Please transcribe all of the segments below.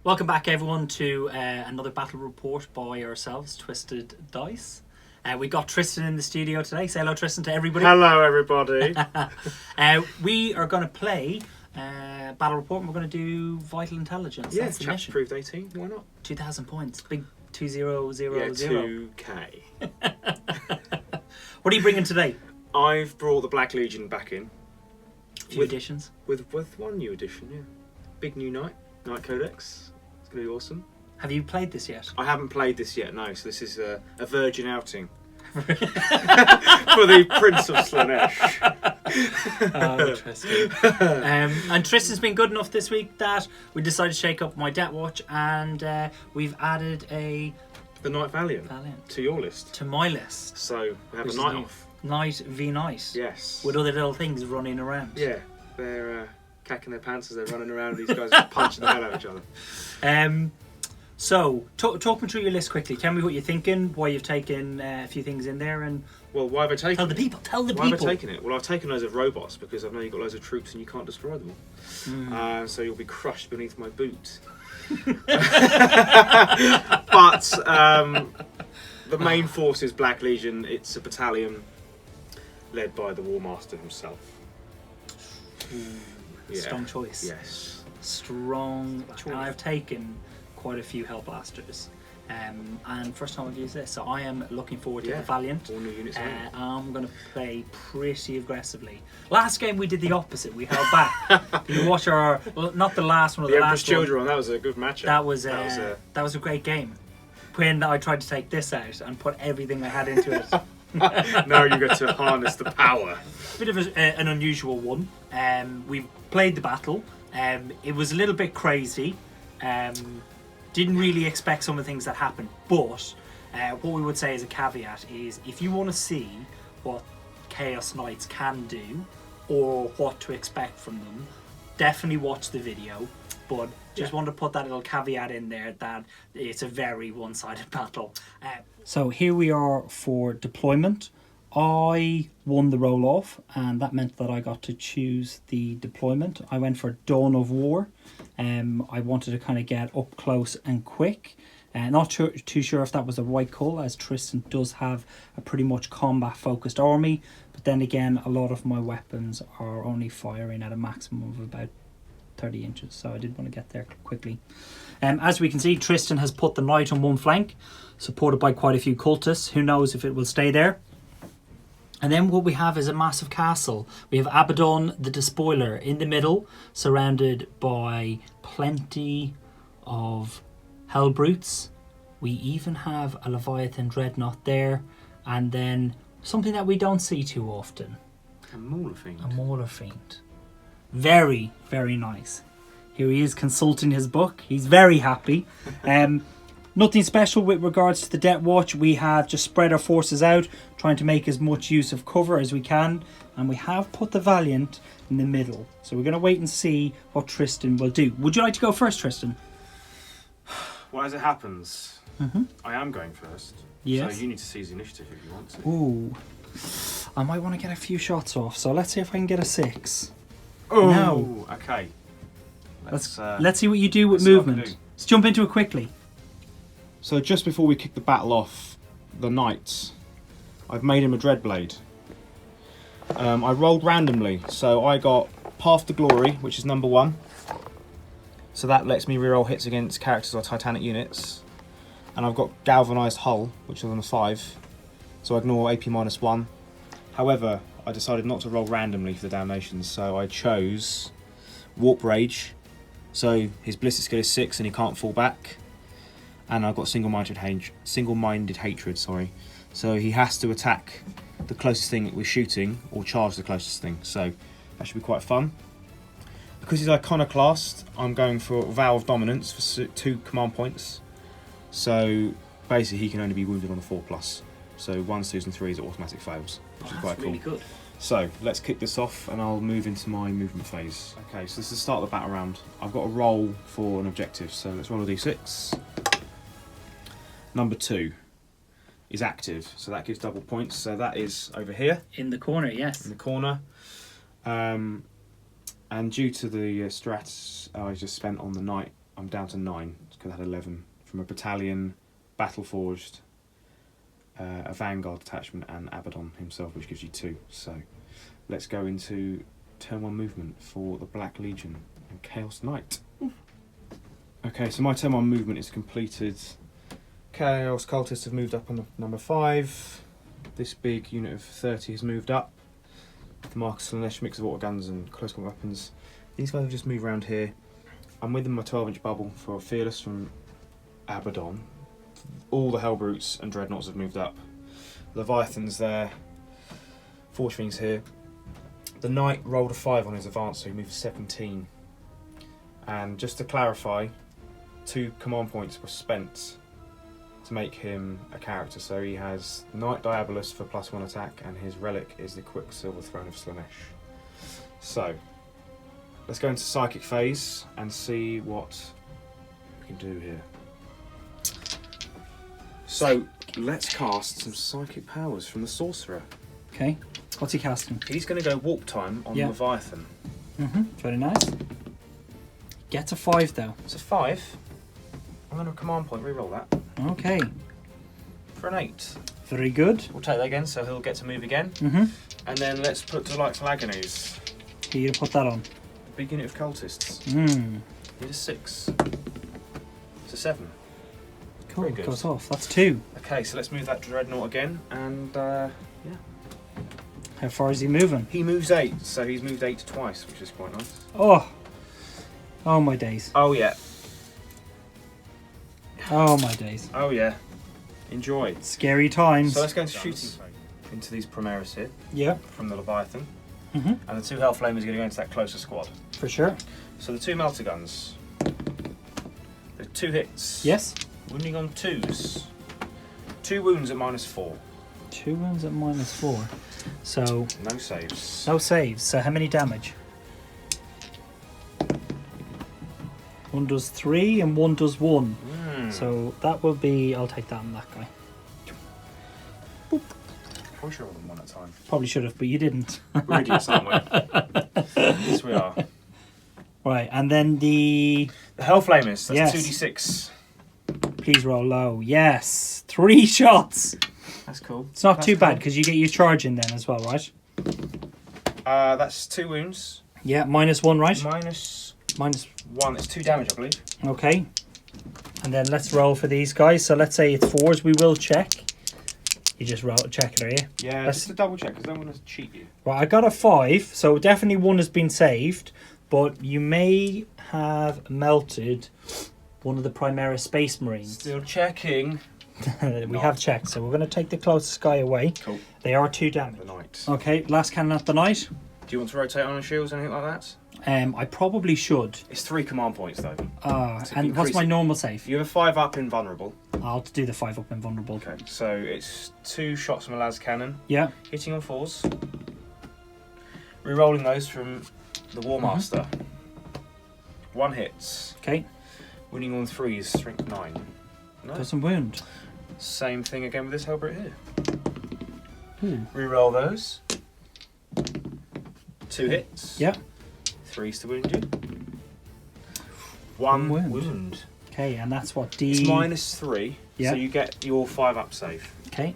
Welcome back, everyone, to another battle report by ourselves, Twisted Dice. We got Tristan in the studio today. Say hello, Tristan, to everybody. Hello, everybody. We are going to play battle report, and we're going to do vital intelligence. Yeah, that's the mission. proved 18. Why not? 2,000 points. Big 2000. Yeah, 2K. What are you bringing today? I've brought the Black Legion back in. Few additions. With one new addition, yeah. Big new Knight Codex. It's going to be awesome. Have you played this yet? I haven't played this yet, no. So this is a virgin outing. For the Prince of Slaanesh. Oh, interesting. And Tristan's been good enough this week that we decided to shake up my Deathwatch, and we've added the Knight Valiant to your list. To my list. So we have a night off. Night v night. Yes. With other little things running around. Yeah, they're cacking their pants as they're running around. These guys are punching the hell out of each other. So, talk me through your list quickly. Tell me what you're thinking, why you've taken a few things in there, and... Well, why have I taken Tell the people. Why have I taken it? Well, I've taken loads of robots because I know you've got loads of troops and you can't destroy them all. So you'll be crushed beneath my boot. But the main force is Black Legion. It's a battalion led by the War Master himself. Yeah. Strong choice. Yes. Strong choice. I've taken quite a few Hellblasters. And first time I've used this, so I am looking forward to the Valiant. All new units. I'm going to play pretty aggressively. Last game we did the opposite. We held back. You watch our, not the last one, or the last Children. That was a good matchup. That was a great game. When I tried to take this out and put everything I had into it. Now you get to harness the power. Bit of an unusual one. We've played the battle. It was a little bit crazy. Didn't really expect some of the things that happened, but what we would say as a caveat is if you want to see what Chaos Knights can do or what to expect from them, definitely watch the video, but just want to put that little caveat in there that it's a very one-sided battle. So here we are for deployment. I won the roll-off, and that meant that I got to choose the deployment. I went for Dawn of War. I wanted to kind of get up close and quick. Not too sure if that was the right call, as Tristan does have a pretty much combat-focused army. But then again, a lot of my weapons are only firing at a maximum of about 30 inches. So I did want to get there quickly. As we can see, Tristan has put the knight on one flank, supported by quite a few cultists. Who knows if it will stay there. And then what we have is a massive castle. We have Abbadon, the despoiler, in the middle, surrounded by plenty of hell brutes. We even have a Leviathan dreadnought there, and then something that we don't see too often. A Mauler Fiend. A Mauler Fiend. Very, very nice. Here he is consulting his book. He's very happy. Nothing special with regards to the Deathwatch. We have just spread our forces out, trying to make as much use of cover as we can. And we have put the Valiant in the middle. So we're going to wait and see what Tristan will do. Would you like to go first, Tristan? Well, as it happens, I am going first. Yes. So you need to seize the initiative if you want to. Ooh. I might want to get a few shots off. So let's see if I can get a 6. Oh, no. Okay. Let's see what you do with movement. Let's jump into it quickly. So just before we kick the battle off, the knights, I've made him a Dreadblade. I rolled randomly, so I got Path to Glory, which is number 1. So that lets me reroll hits against characters or Titanic units. And I've got Galvanized Hull, which is on a 5, so I ignore AP -1. However, I decided not to roll randomly for the damnations, so I chose Warp Rage. So his ballistic skill is 6 and he can't fall back. And I've got single-minded hatred. So he has to attack the closest thing that we're shooting or charge the closest thing. So that should be quite fun. Because he's iconoclast, I'm going for Vow of Dominance for 2 command points. So basically he can only be wounded on a 4+. So 1s, 2s and 3s are automatic fails, which is quite cool. Really good. So let's kick this off and I'll move into my movement phase. Okay, so this is the start of the battle round. I've got a roll for an objective, so let's roll a d6. Number 2 is active, so that gives double points. So that is over here. In the corner, yes. In the corner. And due to the strats I just spent on the knight, I'm down to 9 because I had 11 from a battalion, battle forged, a vanguard detachment, and Abbadon himself, which gives you 2. So let's go into turn 1 movement for the Black Legion and Chaos Knight. Okay, so my turn 1 movement is completed. Chaos Cultists have moved up on number 5. This big unit of 30 has moved up. The Marcus Slanesh mix of auto guns and close combat weapons. These guys have just moved around here. I'm within my 12-inch bubble for Fearless from Abbadon. All the Hellbrutes and Dreadnoughts have moved up. Leviathan's there. Forge Fiend's here. The Knight rolled a 5 on his advance, so he moved 17. And just to clarify, 2 command points were spent to make him a character. So he has Knight Diabolus for +1 attack, and his relic is the Quicksilver Throne of Slanesh. So let's go into Psychic phase and see what we can do here. So let's cast some psychic powers from the Sorcerer. Okay. What's he casting? He's going to go Warp Time on Leviathan. Very nice. Gets a 5 though. It's a 5. I'm going to command point, reroll that. Okay. For an 8. Very good. We'll take that again, so he'll get to move again. And then let's put Delightful Agonies. Here, you put that on. Big unit of cultists. Need a 6. It's a 7. Cool, Very good. goes off. That's 2. Okay, so let's move that Dreadnought again, and yeah. How far is he moving? He moves 8, so he's moved 8 twice, which is quite nice. Oh. Oh my days. Oh yeah. Oh my days. Oh yeah. Enjoy. Scary times. So let's go into shooting into these Primaris here. Yeah. From the Leviathan. And the 2 Hellflamers are going to go into that closer squad. For sure. So the 2 Melter Guns. The 2 hits. Yes. Wounding on 2s. 2 wounds at -4. 2 wounds at -4. So No saves. no saves. So how many damage? 1 does 3 and 1 does 1. So that will be. I'll take that on that guy. Boop. Probably should have rolled them 1 at a time. Probably should have, but you didn't. We're idiots, aren't we? Yes, we are. Right, and then the Hellflamers. That's Yes. 2d6. please roll low. Yes, 3 shots. That's cool. It's not That's too bad cool. because you get your charge in then as well, right? That's 2 wounds. Yeah, -1, right? Minus Minus. 1. It's 2 damage, I believe. Okay. And then let's roll for these guys. So let's say it's 4s. We will check. You just roll check it, are you? Yeah, Let's- just to double check, because I don't want to cheat you. Right, I got a 5, so definitely 1 has been saved, but you may have melted one of the Primaris Space Marines. Still checking. We have checked, so we're going to take the closest guy away. Cool. They are 2 damage. The Knight. Okay, last cannon at the Knight. Do you want to rotate on shields or anything like that? I probably should. It's 3 command points, though. And what's my normal save? You have a 5 up invulnerable. I'll do the 5 up invulnerable. Okay, so it's 2 shots from a las cannon, Yeah. hitting on 4s. Rerolling those from the War Master. 1 hits. Okay. Winning on 3s, strength 9. No. Doesn't wound. Same thing again with this Hellbrute here. Ooh. Reroll those. 2 hits. Yeah. 3s to wound you. 1 wound. wound. Okay, and that's what D. It's -3, Yeah. so you get your 5 up save. Okay.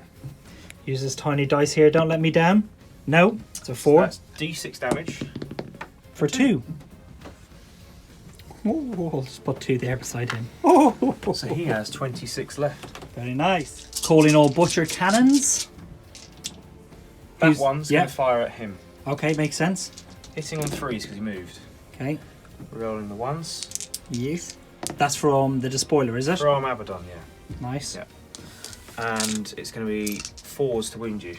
Use this tiny dice here. Don't let me down. No, it's a 4 That's D6 damage. for 2. Oh, I'll just put 2 there beside him. Oh, So he has 26 left. very nice. Calling all butcher cannons. That Use- one's yeah. going to fire at him. Okay, makes sense. Hitting on 3s because he moved. Okay. Rolling the 1s. Yes. That's from the despoiler, is it? From Abbadon, yeah. Nice. Yeah. And it's going to be 4s to wound you.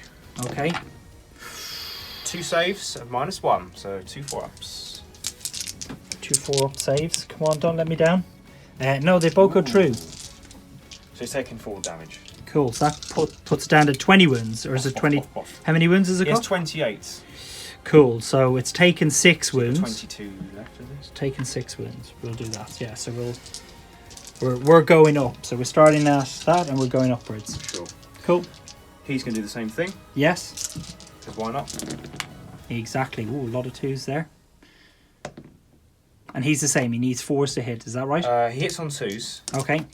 Okay. 2 saves of -1, so 2 4-ups. 2 4-up saves. Come on, don't let me down. No, they both go true. So he's taking 4 damage. Cool. So that puts it down to 20 wounds, or is it 20? How many wounds has it He has got? 28. Cool. So it's taken 6 wounds. 22 left of this. Taken 6 wounds. We'll do that. Yeah. So we're going up. So we're starting at that, and we're going upwards. Sure. Cool. He's going to do the same thing, Yes. because why not? Exactly. Ooh, a lot of 2s there. And he's the same. He needs 4s to hit. Is that right? He hits on 2s, Okay.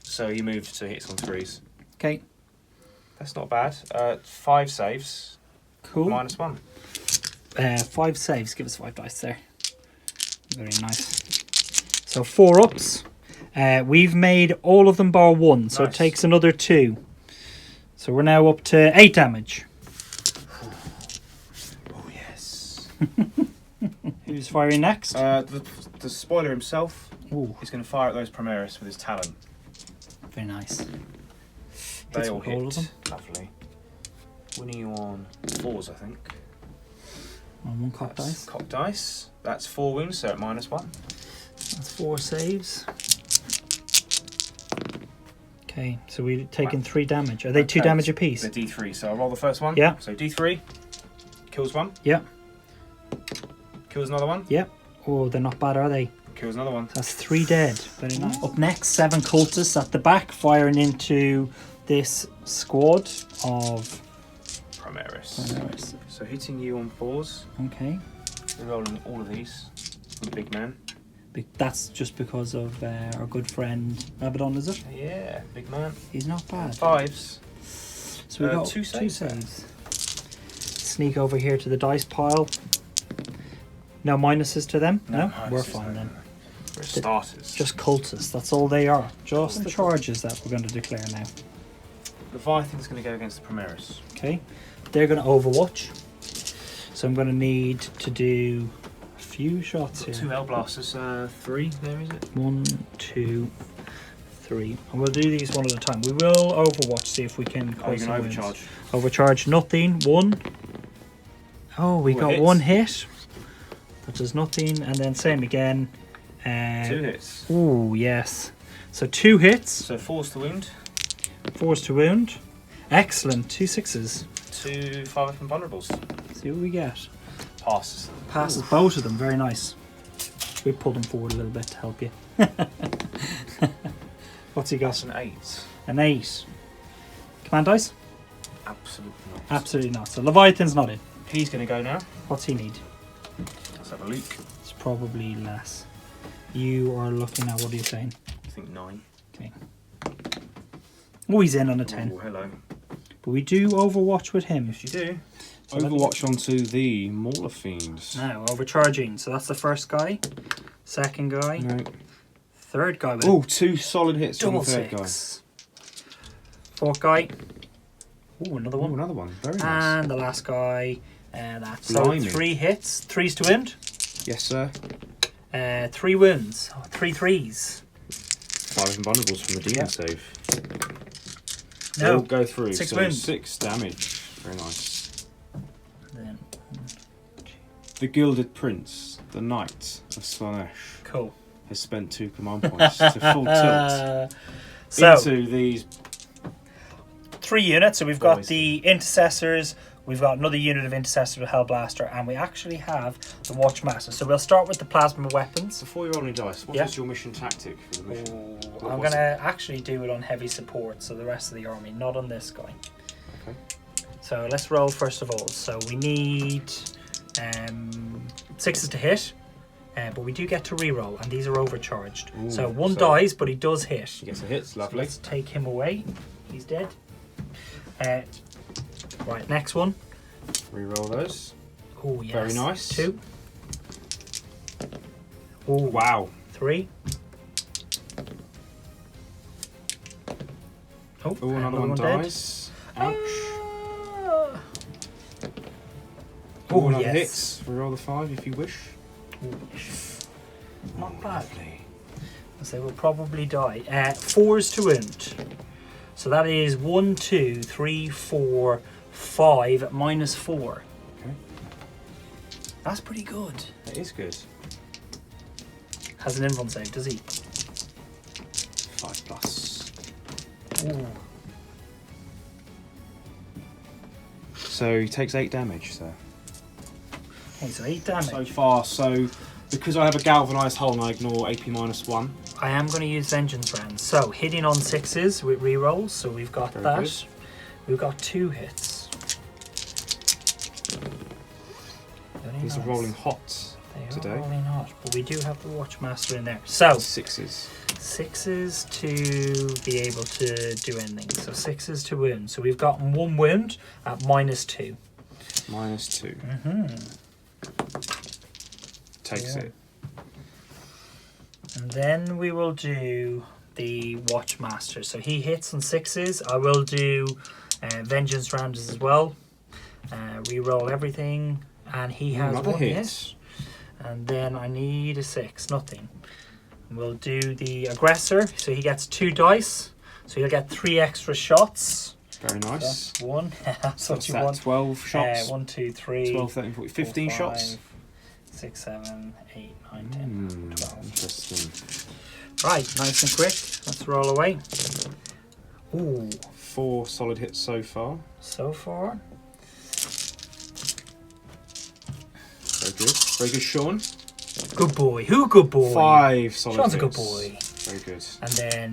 so he moved to hits on 3s. Okay. That's not bad. 5 saves. Cool. -1. 5 saves. Give us 5 dice there. Very nice. So 4 ups. We've made all of them bar 1, so it Nice. takes another 2. So we're now up to 8 damage. Oh yes. Who's firing next? The spoiler himself Ooh, is going to fire at those Primaris with his talon. very nice. They Hits all with all of them. hit. Lovely. Winning you on 4s, I think. On 1 cock That's dice. Cock dice. That's 4 wounds, so at -1. That's 4 saves. Okay, so we're taking 3 damage. Are they 2 Okay, damage apiece? The D3. So I'll roll the first one. Yeah. So D3 kills one. Yeah. Kills another one. Yeah. Oh, they're not bad, are they? Kills another one. That's 3 dead. Very nice. Up next, 7 cultists at the back, firing into this squad of Primaris. So hitting you on 4s. Okay. We're rolling all of these for the big man. That's just because of our good friend Abbadon, is it? Yeah, big man. He's not bad. 5s. So we got 2 2 saves. saves. Sneak over here to the dice pile. No minuses to them? No? minuses, We're fine no. then. For starters. Just cultists, that's all they are. Just the charges that we're going to declare now. Leviathan's going to go against the Primaris. Okay, they're going to overwatch. So I'm going to need to do a few shots Got here. 2 Hell Blasters. 3 there, is it? 1, 2, 3. And we'll do these one at a time. We will overwatch, see if we can Oh, you cause can some wins. overcharge. Overcharge, nothing. 1. Oh, we 4 got hits. 1 hit. That does nothing. And then same again. 2 hits. Oh, yes. So 2 hits. So 4s to wound. 4s to wound. Excellent. 2 6s. 2 5 and vulnerables. See what we get. Passes. Passes both of them. Very nice. We pulled him forward a little bit to help you. What's he got? That's an 8. An 8. Command dice? Absolutely not. Absolutely not. So Leviathan's not in. He's going to go now. What's he need? Let's have a look. It's probably less. You are looking at, what are you saying? I think 9. Okay. Oh, he's in on a 10. Oh, hello. But we do overwatch with him. If you do. So let me- Overwatch onto the Mauler Fiends. Now, overcharging. So that's the first guy. Second guy. No. Third guy with Oh, 2 solid hits from double the third 6. Fourth guy. Oh, another guy. Oh, one. another one. Very nice. And the last guy. That's so Blimey. 3 hits. 3s to wound. Yes, sir. 3 wounds. Oh, 3 3s. 5 invulnerables from the demon Yeah. save. They No. all go through. 6 so wounds. 6 damage. Very nice. Then, The Gilded Prince, the Knight of Slanesh, cool. has spent 2 command points to full tilt So, into these. 3 units. So we've got Boys. the intercessors. We've got another unit of intercessors with Hellblaster, and we actually have the Watchmaster. So we'll start with the plasma weapons. Before you roll any dice, what is Yeah. your mission tactic for the mission? What I'm was going to actually do it on heavy support, so the rest of the army, not on this guy. Okay. So let's roll first of all. So we need 6s to hit, but we do get to re-roll, and these are overcharged. Ooh, so 1 so- dies, but he does hit. He gets a hit, So lovely. let's take him away. He's dead. Right, next one. Reroll those. Oh, yes. Very nice. 2. Oh, Wow. 3. Oh, Oh, another one dead. dies. Ouch. Ah. Oh, Oh, another yes. hit. Reroll the 5 if you wish. Not bad. Lovely. As they will probably die. 4s to wound. So that is 1, 2, 3, 4, 5 minus 4. Okay. That's pretty good. That is good. Has an invuln save, does he? 5 plus. Ooh. So he takes 8 damage, so. Okay, so 8 damage. So far, so because I have a galvanized hull and I ignore AP -1. I am going to use vengeance rounds. So hitting on 6s with rerolls. So we've got Very that. good. We've got 2 hits. Very These are nice. rolling hot. They today. are only not, but we do have the Watchmaster in there. So, Sixes. sixes to be able to do anything. So sixes to wound. So we've gotten 1 wound at -2. -2. Takes it. And then we will do the Watchmaster. So he hits on 6s. I will do Vengeance rounds as well. Reroll everything. And he has Another 1 hit. hit. And then I need a 6. Nothing. We'll do the Aggressor. So he gets 2 dice. So he'll get 3 extra shots. Very nice. That's 1. That's what you that, want. 12 shots? 1, 2, 3. 12, 13, 14, 15 4, shots? 5, 6, 7, 8, 9, 10, 12. Interesting. Right, nice and quick. Let's roll away. Ooh, 4 solid hits so far. so far. Very good. Very good, Sean. Good boy. Who good boy? 5 solid Sean's a hits. good boy. Very good. And then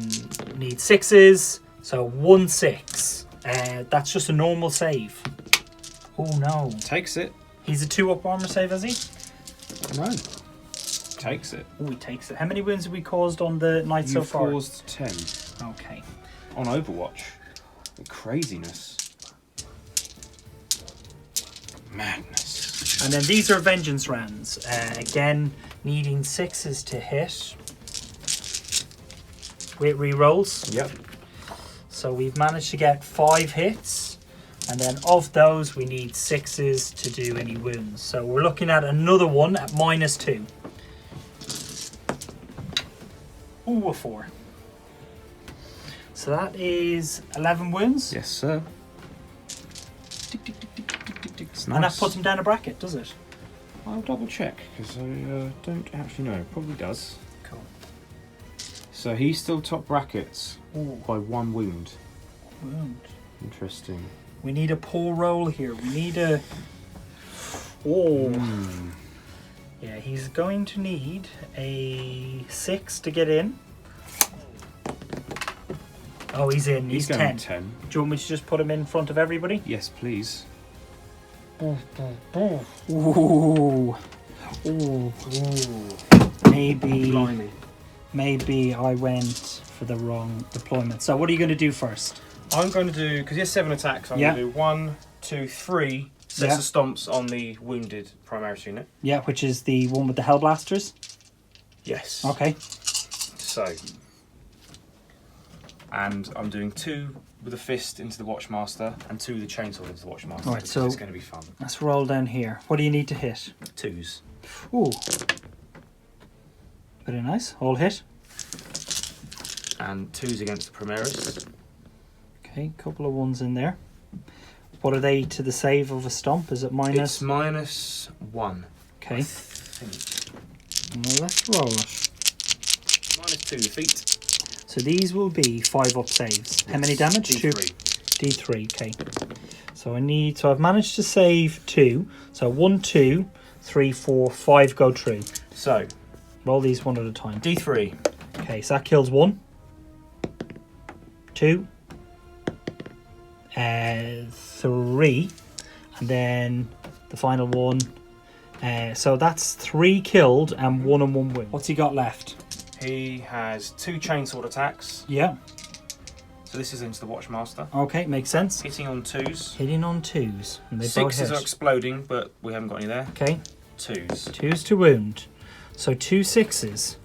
need 6s. So 1 6. That's just a normal save. Oh no. Takes it. He's a 2-up armor save, is he? No. Takes it. Oh, he takes it. How many wounds have we caused on the night so You've far? caused 10 Okay. on Overwatch. Craziness. Madness. And then these are Vengeance rounds. Again, needing 6s to hit. With rerolls. Yep. So we've managed to get 5 hits. And then of those, we need 6s to do any wounds. So we're looking at another one at -2. Ooh, a 4. So that is 11 wounds. Yes, sir. Tick, tick, tick, tick, tick, tick, tick. It's And that nice. puts him down a bracket, does it? I'll double check because I don't actually know. Probably does. Cool. So he's still top brackets Ooh, by 1 wound. wound. Interesting. We need a poor roll here. We need a... Oh. Hmm. Yeah, he's going to need a 6 to get in. Oh, he's in. He's going 10. 10. Do you want me to just put him in front of everybody? Yes, please. Ooh. Ooh. Ooh. Maybe... Blimey. Maybe I went for the wrong deployment. So what are you going to do first? I'm going to do, because he has 7 attacks, I'm Yeah. going to do 1, 2, 3 sets Yeah. of stomps on the wounded Primaris unit. Yeah, which is the one with the Hellblasters. Yes. Okay. So. And I'm doing 2 with a fist into the Watchmaster and 2 with the chainsaw into the Watchmaster. Alright, so- it's going to be fun. Let's roll down here. What do you need to hit? 2s. Ooh. Very nice. All hit. And 2s against the Primaris. Okay, couple of ones in there. What are they to the save of a stomp? Is it minus? It's -1. Okay. I think. Well, let's roll it. -2 defeat. So these will be 5-up saves. How many damage? D3. 2. D3, okay. So I've managed to save 2. So 1, 2, 3, 4, 5 go through. So, Roll these one at a time. D3. Okay, so that kills 1. 2. 3. And then the final one. So that's 3 killed and 1 and 1 win. What's he got left? He has 2 chainsword attacks. Yeah. So this is into the Watchmaster. Okay, makes sense. Hitting on 2s. Hitting on 2s. And they both 6s hit. are exploding, but we haven't got any there. Okay. 2s. 2s to wound. So 2 6s.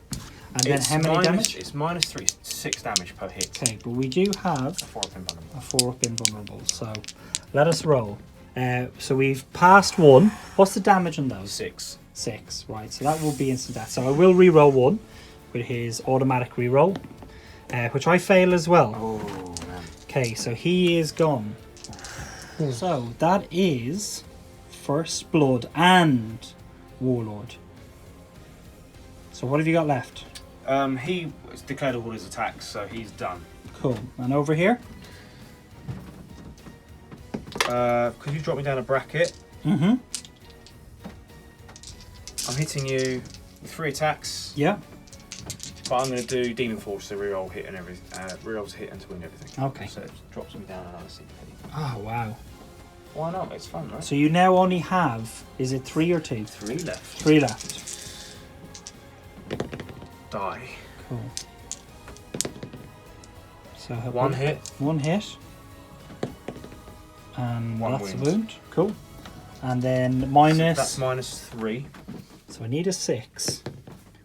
And then how many damage? It's -3, 6 damage per hit. Okay, but we do have 4 up in vulnerable. a 4-up invulnerable. So let us roll. So we've passed 1. What's the damage on those? 6. 6, right. So that will be instant death. So I will re-roll 1 with his automatic re-roll, which I fail as well. Oh, man. Okay, so he is gone. So that is First Blood and Warlord. So what have you got left? He declared all his attacks, so he's done. Cool. And over here? Could you drop me down a bracket? Mm-hmm. I'm hitting you with 3 attacks, Yeah. but I'm going to do Demon Force to reroll hit and everything. Rerolls hit and to win everything. Okay. So it drops me down another CP. Oh, wow. Why not? It's fun, right? So you now only have, is it 3 or 2? 3 left. 3 left. die. Cool. So One hit. One hit. And One that's wound. a wound. Cool. And then minus. So that's -3. So I need a 6,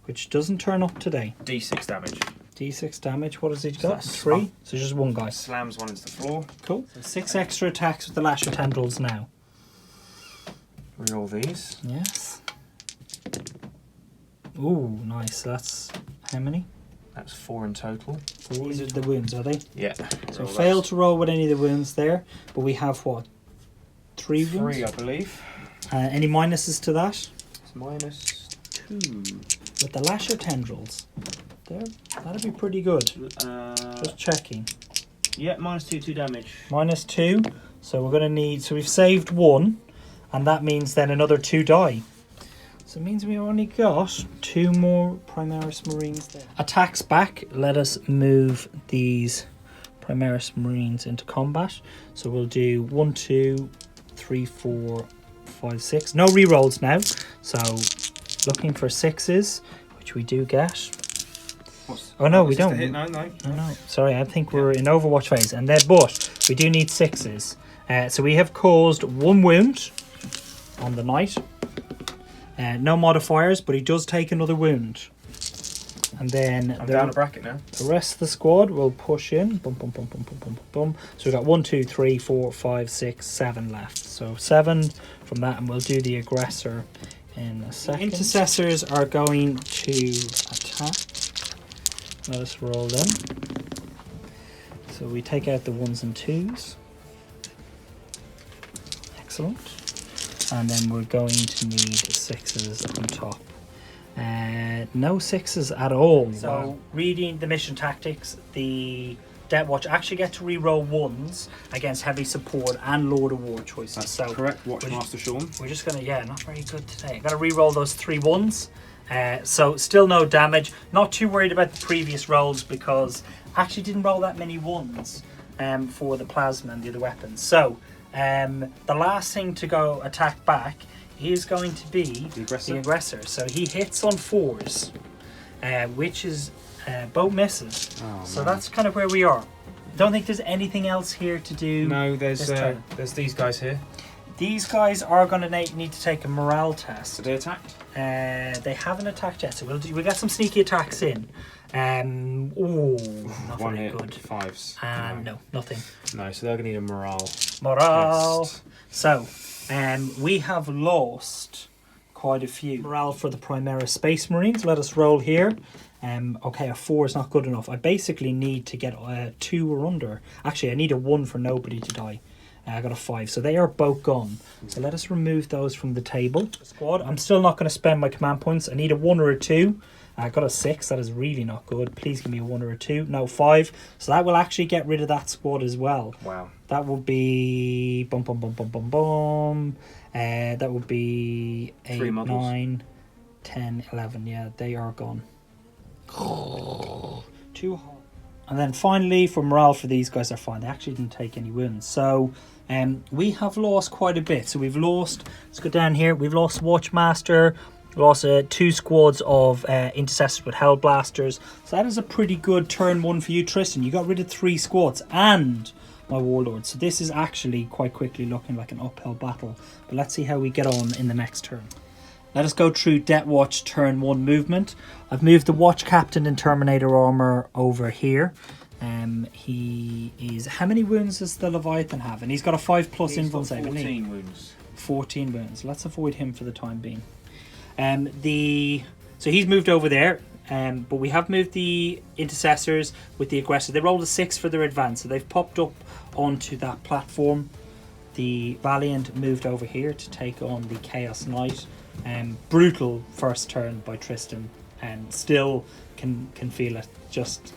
which doesn't turn up today. D6 damage. D6 damage. What has he So got? that's 3. So just one guy. Slams one into the floor. Cool. So 6 extra attacks with the lasher tendrils now. Reroll these. Yes. Ooh, nice. That's how many? That's 4 in total. 4. These are the wounds, are they? Yeah. So Roll failed those. to roll with any of the wounds there, but we have what? 3 wounds? 3, I believe. Any minuses to that? It's -2. With the lasher tendrils. There, that'd be pretty good. Just checking. Yeah, -2 damage. -2. So we're gonna need. So we've saved 1, and that means then another 2 die. So it means we only got 2 more Primaris Marines there. Attacks back. Let us move these Primaris Marines into combat. So we'll do 1, 2, 3, 4, 5, 6. No rerolls now. So looking for 6s, which we do get. Oh no, we don't. No. Oh no, sorry, I think we're in Overwatch phase, and then but we do need 6s. So we have caused 1 wound on the knight. No modifiers, but he does take another wound. And then I'm down a bracket now. the rest of the squad will push in. Bum, bum, bum, bum, bum, bum, bum. So we've got 1, 2, 3, 4, 5, 6, 7 left. So 7 from that, and we'll do the aggressor in a second. Intercessors are going to attack. Let us roll them. So we take out the 1s and 2s. Excellent. And then we're going to need 6s on top. No 6s at all. So reading the mission tactics, the Deathwatch actually get to reroll 1s against heavy support and Lord of War choices. That's so correct, Watchmaster Sean. we're just gonna, not very good today. Got to reroll those 3 1s. So still no damage. Not too worried about the previous rolls because actually didn't roll that many 1s for the plasma and the other weapons. So the last thing to go attack back is going to be the aggressor. So he hits on 4s, which is both misses. Oh, so man. that's kind of where we are. Don't think there's anything else here to do. No, this turn. there's these guys here. These guys are going to need to take a morale test. Did they attack? They haven't attacked yet, so we'll get some sneaky attacks in. Ooh, not One very hit, good. 5s. No, nothing. No, so they're going to need a morale. Morale. test. So, we have lost quite a few. Morale for the Primaris Space Marines. Let us roll here. Okay, a 4 is not good enough. I basically need to get a 2 or under. Actually, I need a 1 for nobody to die. I got a 5, so they are both gone. So let us remove those from the table. Squad, I'm still not going to spend my command points. I need a 1 or a 2. I got a 6, that is really not good. Please give me a 1 or a 2. No, 5. So that will actually get rid of that squad as well. Wow. That will be... Bum, bum, bum, bum, bum, bum. That would be 8, 3 models. 9, 10, 11. Yeah, they are gone. Too hot. And then finally, for morale for these guys, are fine. They actually didn't take any wounds. So we have lost quite a bit. So we've lost, let's go down here. We've lost Watchmaster. We lost 2 squads of intercessors with Hell Blasters. So that is a pretty good turn 1 for you, Tristan. You got rid of 3 squads and my Warlord. So this is actually quite quickly looking like an uphill battle. But let's see how we get on in the next turn. Let us go through Deathwatch turn 1 movement. I've moved the Watch Captain in Terminator armor over here. He is... How many wounds does the Leviathan have? And he's got a 5+ invuln save. 14 wounds. 14 wounds. Let's avoid him for the time being. So he's moved over there. But we have moved the intercessors with the aggressor. They rolled a 6 for their advance. So they've popped up onto that platform. The Valiant moved over here to take on the Chaos Knight. Brutal first turn by Tristan, and still can feel it. Just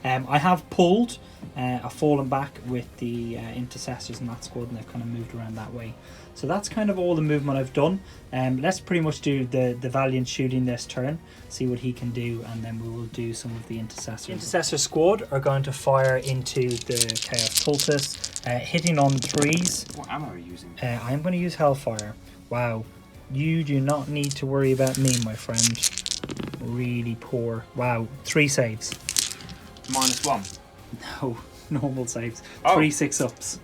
I have pulled. I've fallen back with the intercessors in that squad, and they've kind of moved around that way. So that's kind of all the movement I've done. Let's pretty much do the Valiant shooting this turn, see what he can do, and then we will do some of the intercessors. The intercessor squad are going to fire into the Chaos Cultists, hitting on 3s. What ammo are you using? I'm going to use Hellfire. Wow. You do not need to worry about me, my friend. really poor. Wow, 3 saves. -1. No, normal saves. Oh. 3 6-ups.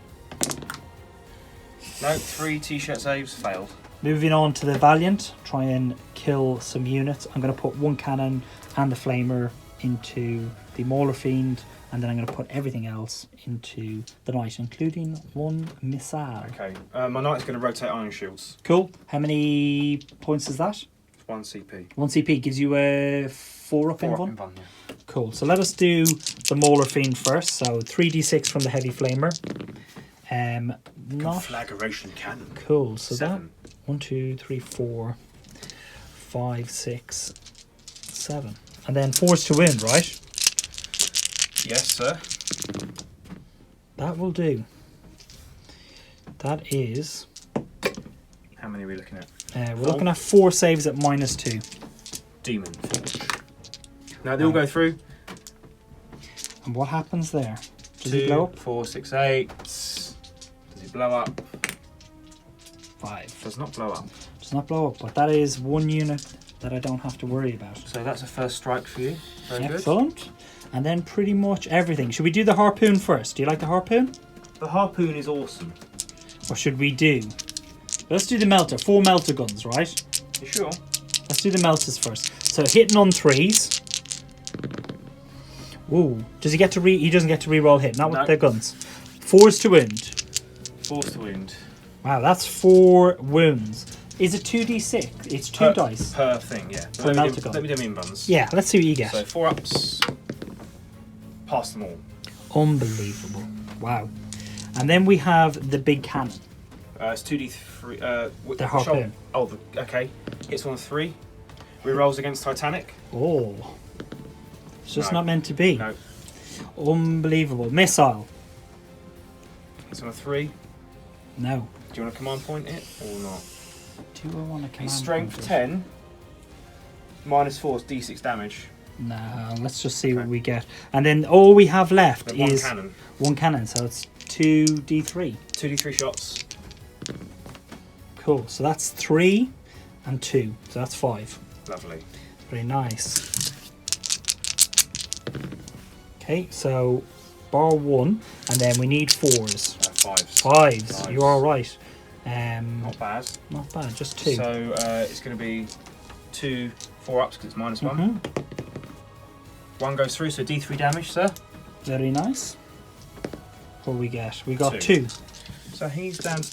No, 3 t-shirt saves failed. Moving on to the Valiant. Try and kill some units. I'm going to put 1 cannon and the Flamer into the Mauler Fiend, and then I'm going to put everything else into the Knight, including 1 missile. Okay, my knight's going to rotate iron shields. Cool. How many points is that? 1 CP. 1 CP gives you a 4-up in 4 up one. in one, yeah. Cool. So let us do the Mauler Fiend first. So 3d6 from the Heavy Flamer. Not Conflagration cannon. cool. So 7. that 1, 2, 3, 4, 5, 6, 7, and then 4's to win, right? Yes, sir. That will do. That is. How many are we looking at? We're looking at 4 saves at -2. Demon Forge. Now they all go through. And what happens there? Does 2, it blow up? 4, 6, 8. Does it blow up? 5. Does not blow up. Does not blow up, but that is 1 unit that I don't have to worry about. So that's a first strike for you. Very good. Excellent. And then pretty much everything. Should we do the harpoon first? Do you like the harpoon? The harpoon is awesome. Or should we do... Let's do the melter. 4 melter guns, right? You sure? Let's do the melters first. So hitting on 3s. Ooh. Does he get to He doesn't get to re-roll hit. Not No. with the guns. 4's to wound. 4's to wound. Wow, that's 4 wounds. Is it 2d6? It's 2 dice. Per thing, yeah. For a melter gun. Let me do min buns. Yeah, let's see what you get. So 4 ups. Pass them all. Unbelievable. Wow. And then we have the big cannon. It's 2d3. The harpoon. Okay. Hits on a 3. Rerolls against Titanic. Oh. It's just No. not meant to be. No. Unbelievable. Missile. Hits on a 3. No. Do you want to command point it or not? Do I want to command He's strength point it? 10. -4 is d6 damage. No, let's just see what Okay. we get. And then all we have left With 1 is cannon. 1 cannon, so it's 2d3. 2d3 shots. Cool. So that's 3 and 2. So that's 5. Lovely. Very nice. Okay, so bar 1, and then we need 4s. 5s. 5s. You're all right. Not bad. Not bad. Just 2. So it's going to be 2 4 ups because it's -1. Mhm. 1 goes through, so d3 damage, sir. Very nice. What we get? We got 2. 2. So he's down to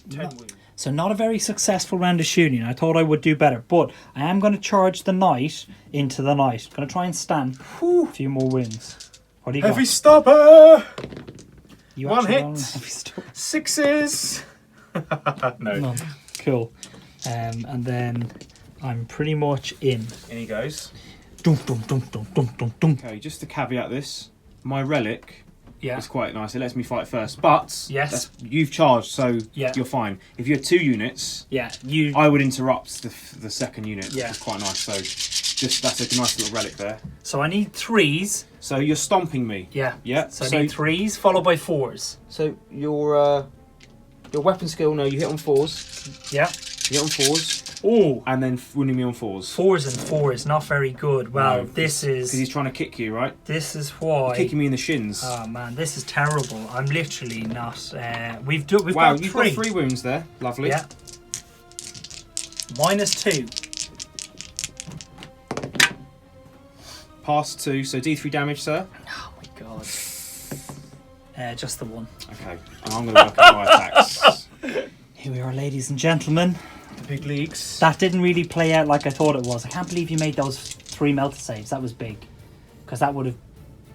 10 wounds. So not a very successful round of shooting. I thought I would do better, but I am going to charge the knight into the knight. Going to try and stamp a few more wounds. What do you Heavy got? stopper! You 1 actually hit. roll a heavy stopper? 6s! No. No. Cool. And then I'm pretty much in. In he goes. Dum, dum, dum, dum, dum, dum, dum. Okay, just to caveat this, my relic Yeah. is quite nice. It lets me fight first, but Yes. you've charged, so Yeah. you're fine. If you had 2 units, Yeah. You. I would interrupt the second unit, Yeah. which is quite nice. So just that's a nice little relic there. So I need 3s. So you're stomping me. Yeah. Yeah. So I need 3s followed by 4s. So your weapon skill, no, you hit on 4s. Yeah. You hit on 4s, Oh. and then winning me on 4s. 4s and 4s, not very good. Well, No, this because is. he's trying to kick you, right? This is why. Kicking me in the shins. Oh man, this is terrible. I'm literally not. We've Wow, got you've 3. got 3 wounds there. Lovely. Yeah. -2. Pass 2, so d3 damage, sir. Oh my god. Just the 1. Okay, and I'm going to work out my attacks. Here we are, ladies and gentlemen. The big leagues. That didn't really play out like I thought it was. I can't believe you made those 3 melter saves. That was big, because that would have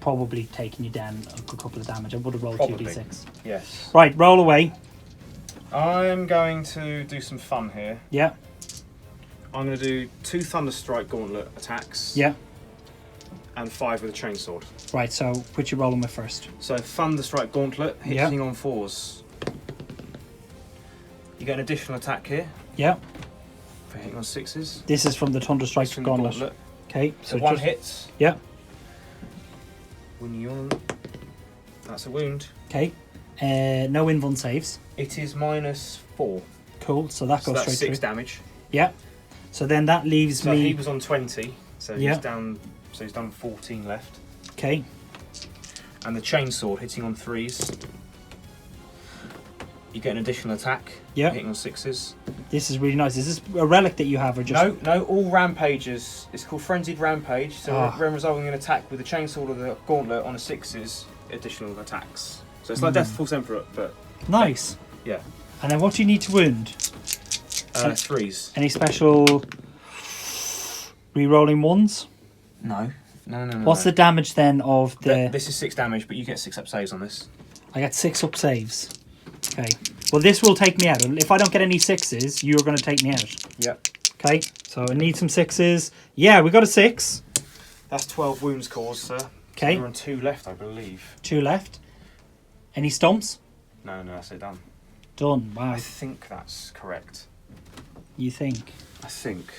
probably taken you down a good couple of damage. I would have rolled Probably. 2d6. Yes. Right, roll away. I'm going to do some fun here. Yeah, I'm going to do 2 Thunderstrike Gauntlet attacks. yeah. And 5 with a chainsword. Right, so which you rolling with first? So Thunderstrike Gauntlet, Yeah. hitting on 4s. You get an additional attack here Yeah. for hitting on 6s. This is from the Thunderstrike It's from the Gauntlet. Okay, So 1 just- hits. Yeah. When you're on, that's a wound. Okay. No invuln saves. It is -4. Cool. So that So goes that's straight 6 through. damage. Yeah. So then that leaves So me. he was on 20. So Yeah. he's down. So he's done 14 left. Okay. And the chainsaw hitting on 3s. You get an additional attack. Yeah. Hitting on 6s. This is really nice. Is this a relic that you have, or just No, all rampages. It's called Frenzied Rampage. So when resolving an attack with the chainsaw or the gauntlet on a 6s, additional attacks. So it's like Deathwatch Emperor, but nice? yeah. And then what do you need to wound? 3s. Any special re-rolling ones? No. What's the damage then of the? This is 6 damage, but you get 6 up saves on this. I get 6 up saves. Okay. Well, this will take me out. If I don't get any 6s, you're going to take me out. Yep. Okay. So I need some 6s. Yeah, we got a 6. That's 12 wounds caused, sir. Okay. You're on 2 left, I believe. 2 left. Any stomps? No, that's it, done. Done. Wow. I think that's correct. You think? I think.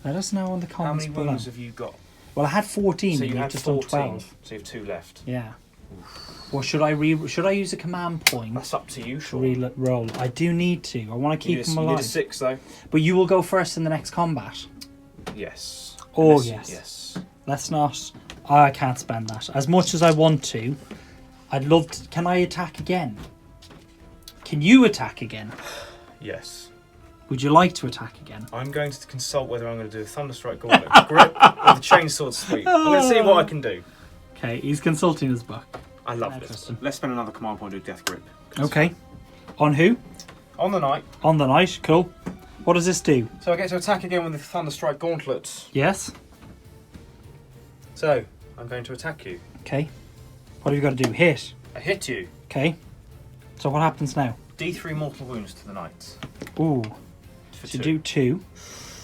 Let us know in the How comments many below. wounds have you got? Well, I had 14. So and you you've had just done 14, 12. so you have 2 left. Yeah. Well, should I use a command point That's up to you, to sure. re-roll? I do need to. I want to keep them You alive. need a 6, though. But you will go first in the next combat. Yes. Oh, Unless- yes. Yes. Let's not. I can't spend that. As much as I want to, I'd love to. Can I attack again? Can you attack again? Yes. Would you like to attack again? I'm going to consult whether I'm going to do a Thunderstrike Gauntlet grip or the Chainsaw Sweep. I'm going to see what I can do. Okay, he's consulting his book. I love this. Interesting. Let's spend another command point to do Death Grip. Okay. On who? On the night. On the night. Cool. What does this do? So I get to attack again with the Thunderstrike Gauntlet. Yes. So, I'm going to attack you. Okay. What have you got to do? Hit. I hit you. Okay. So what happens now? D3 mortal wounds to the knight. Ooh. For So 2. do 2.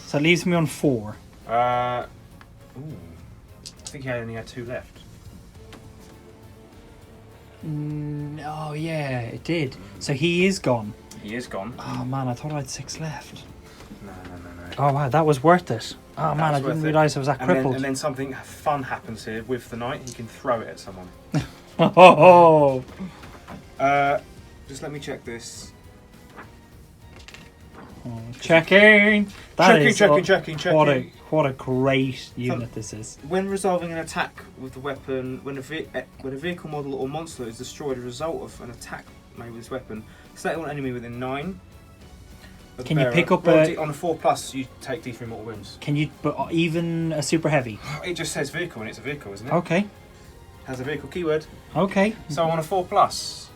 So that leaves me on 4. Ooh. I think he only had 2 left. Oh yeah, it did. So he is gone. He is gone. Oh man, I thought I had 6 left. No. Oh wow, that was worth it. Oh That man, I was worth didn't it. realise I was that crippled. And then something fun happens here with the knight. He can throw it at someone. Oh. Just let me check this. Checking. Checking. What a great unit this is. When resolving an attack with the weapon, when a vehicle model or monster is destroyed as a result of an attack made with this weapon, select one enemy within 9. of the Can you bearer. pick up Roll a- D- on a 4+, you take D3 mortal wounds. Can you? But even a super heavy. It just says vehicle, and it's a vehicle, isn't it? Okay. Has a vehicle keyword. Okay. So on a 4+,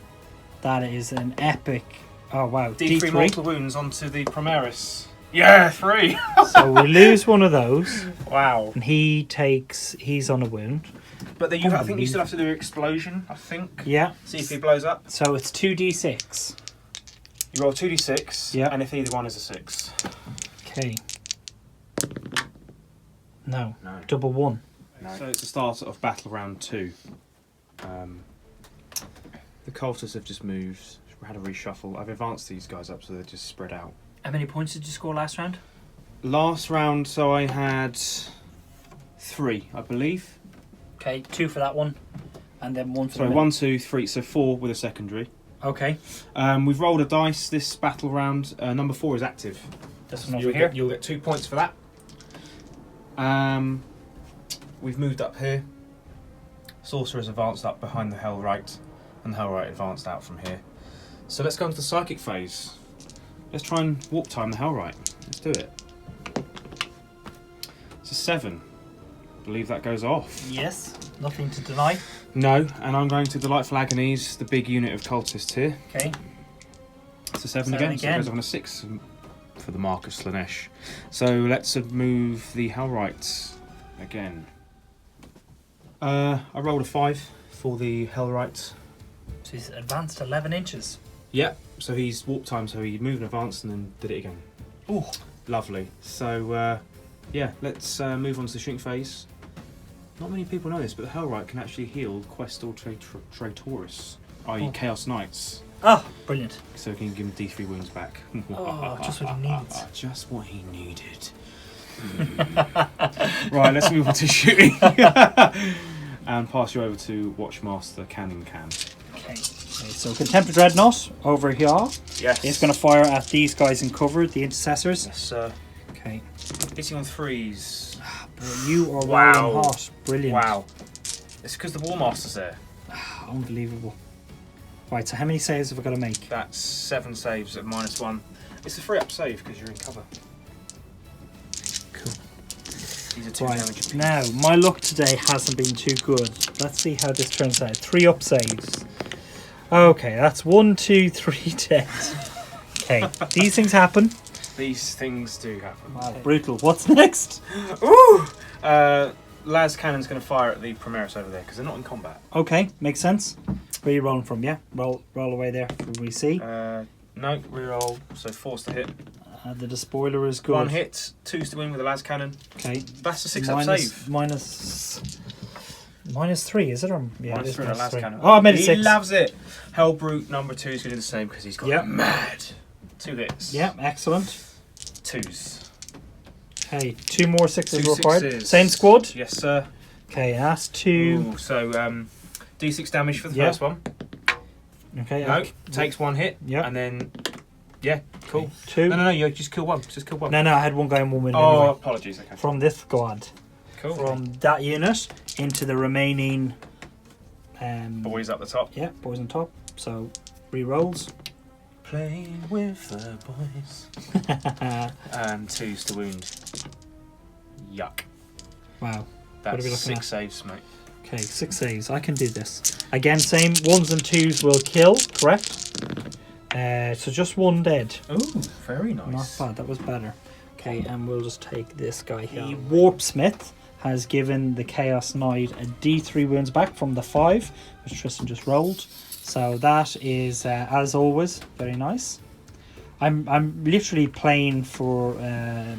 That is an epic. Oh wow. D3 mortal wounds onto the Primaris. Yeah, 3. So we lose one of those, Wow. and he's on a wound. But then I think you still have to do explosion. I think. Yeah. See if he blows up. So it's 2d6. You roll 2d6. Yeah. And if either one is a 6. Okay. No. No. Double 1. No. So it's the start of battle round 2. The cultists have just moved. We had a reshuffle. I've advanced these guys up so they're just spread out. How many points did you score last round? Last round, so I had 3, I believe. Okay, 2 for that one, and then 1 for Sorry, the 1, 2, 3, so 4 with a secondary. Okay, We've rolled a dice this battle round. Number 4 is active. this one over You'll here. get, you'll get 2 points for that. We've moved up here. Sorcerer's advanced up behind the Hellwright, and the Hellwright advanced out from here. So let's go into the psychic phase. Let's try and warp time the Hellwright. Let's do it. It's a 7. I believe that goes off. Yes, nothing to deny. No, and I'm going to Delightful Agonies, the big unit of cultists here. Okay, It's a 7 Seven again, so it again. goes off on a 6 for the Mark of Slanesh. So let's move the Hellwright again. I rolled a 5 for the Hellwright. so he's advanced 11 inches. Yeah, so he's warp time, so he moved in advance and then did it again. Ooh, Lovely. So, yeah, let's move on to the shrink phase. Not many people know this, but the Hellwright can actually heal Quest or Traitoris, i.e. Oh. Chaos Knights. oh, brilliant. So we can give him D3 wounds back. Oh, just what he needs. Just what he needed. Right, let's move on to shooting. And pass you over to Watchmaster Cannon Can. Okay, So Contemptor Dreadnought over here Yes. is going to fire at these guys in cover, the intercessors. Yes, sir. Okay. Hitting on 3s. You are Wow. rolling hot. Brilliant. Wow. It's because the War Master's there. Unbelievable. Right, so how many saves have I got to make? That's 7 saves at -1. It's a free up save because you're in cover. Cool. These are 2 Right, damage apiece. now, my luck today hasn't been too good. Let's see how this turns out. 3 up saves. Okay, that's 1, 2, 3 dead. Okay, these things happen. These things do happen. Wow, brutal. What's next? Ooh! Las Cannon's going to fire at the Primaris over there because they're not in combat. Okay, makes sense. Where are you rolling from? Yeah, roll away there for we see. No, reroll, so force to hit. The despoiler is good. 1 hit, 2's to win with the Las Cannon. Okay. That's a 6 up save. -3, is it? Or, yeah, Minus it is 3 on the Las -3. Cannon. Oh, I made it He 6. loves it. Hellbrute number 2 is going to do the same because he's got Yep. mad. 2 hits. Yeah, excellent. 2s. Okay, 2 more 6s 2 required. 6s. Same squad. Yes, sir. Okay, that's 2. Ooh, so D6 damage for the Yep. first one. Okay, No, takes 1 hit. Yep. And then, yeah, cool. 2. No, you just kill 1. Just kill 1. No, I had 1 guy and 1 win Oh, anyway. apologies. Okay. From this squad. Cool. From that unit into the remaining... Boys up the top. Yeah, boys on top. So, re-rolls. Playing with the boys. And 2's to wound. Yuck. Wow. That's are we looking 6 at? saves, mate. Okay, 6 saves. I can do this. Again, same. 1s and 2s will kill, correct? So just 1 dead. Ooh, very nice. Not bad. That was better. Okay, and we'll just take this guy here. The Warpsmith has given the Chaos Knight a D3 wounds back from the 5, which Tristan just rolled. So that is, as always, very nice. I'm literally playing for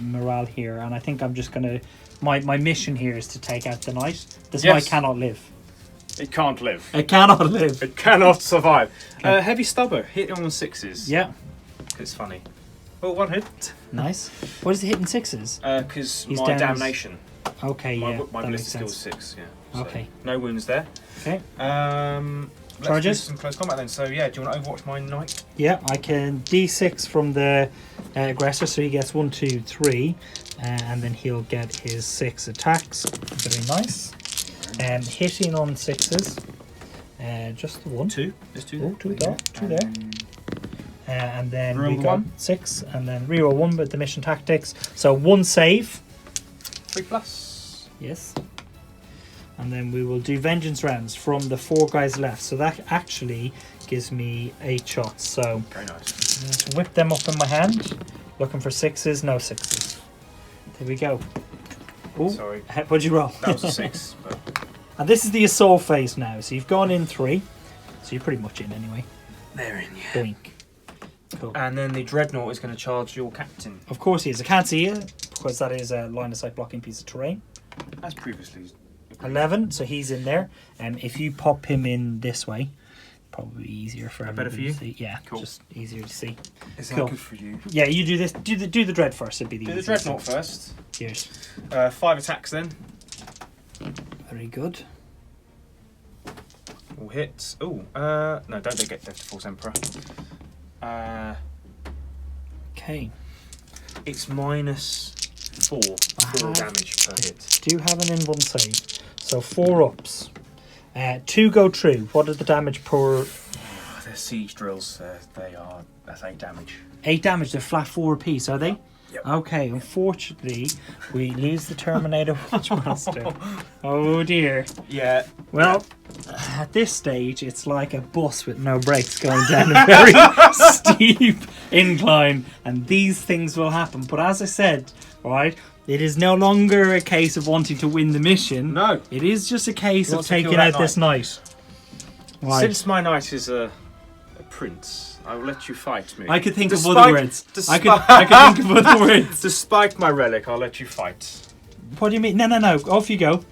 morale here, and I think I'm just going to... My mission here is to take out the Knight. This Knight cannot live. It can't live. It cannot live. It cannot survive. Heavy Stubber. Hit on the 6s. Yeah. It's funny. Oh, 1 hit. Nice. What is it hitting 6s? Because He's my down as- damnation. Okay, My yeah. my that makes ballistic skill sense. is 6, yeah. So Okay. No wounds there. Okay. Let's Charges? do some close combat then. So, yeah, do you want to overwatch my knight? Yeah, I can D6 from the aggressor, so he gets 1, 2, 3, and then he'll get his 6 attacks. Very nice. Hitting on 6s. Just the 1. 2. Just 2. Oh, 2 there. 2 there. And then Reroll we got 1. 6, and then reroll 1 with the mission tactics. So 1 save. 3+. Yes. And then we will do vengeance rounds from the 4 guys left. So that actually gives me 8 shots. So Very nice. just whip them up in my hand. Looking for 6s, no 6s. There we go. Ooh, Sorry. what'd you roll? That was a 6. But And this is the assault phase now. So you've gone in 3. So you're pretty much in anyway. they're in, yeah. Doink. Cool. And then the Dreadnought is going to charge your captain. Of course he is. I can't see you because that is a line of sight blocking piece of terrain. As previously. 11, so he's in there. And if you pop him in this way, probably easier for Better for everybody you? to see. Yeah, Cool. just easier to see. Is Cool. that good for you? Yeah, you do this. Do the dread first. It'd be the Do the easiest. Dreadnought first. Cheers. 5 attacks then. Very good. All hits. Oh, no, don't they get Death to Force Emperor? Okay. It's -4 damage per hit. Do have an in-1 save. So 4 ups. 2 go true. What are the damage per... They're siege drills. That's 8 damage. 8 damage. They're flat 4 apiece, are they? Yep. Okay, unfortunately, we lose the Terminator Watchmaster. Oh dear. Yeah. Well, at this stage, it's like a bus with no brakes going down a very steep incline, and these things will happen. But as I said, right, it is no longer a case of wanting to win the mission. No. It is just a case You of want to kill taking that out this knight. Right. Since my knight is a prince, I will let you fight me. I could think of other words. I could think of other words. Despite my relic, I'll let you fight. What do you mean? No. Off you go.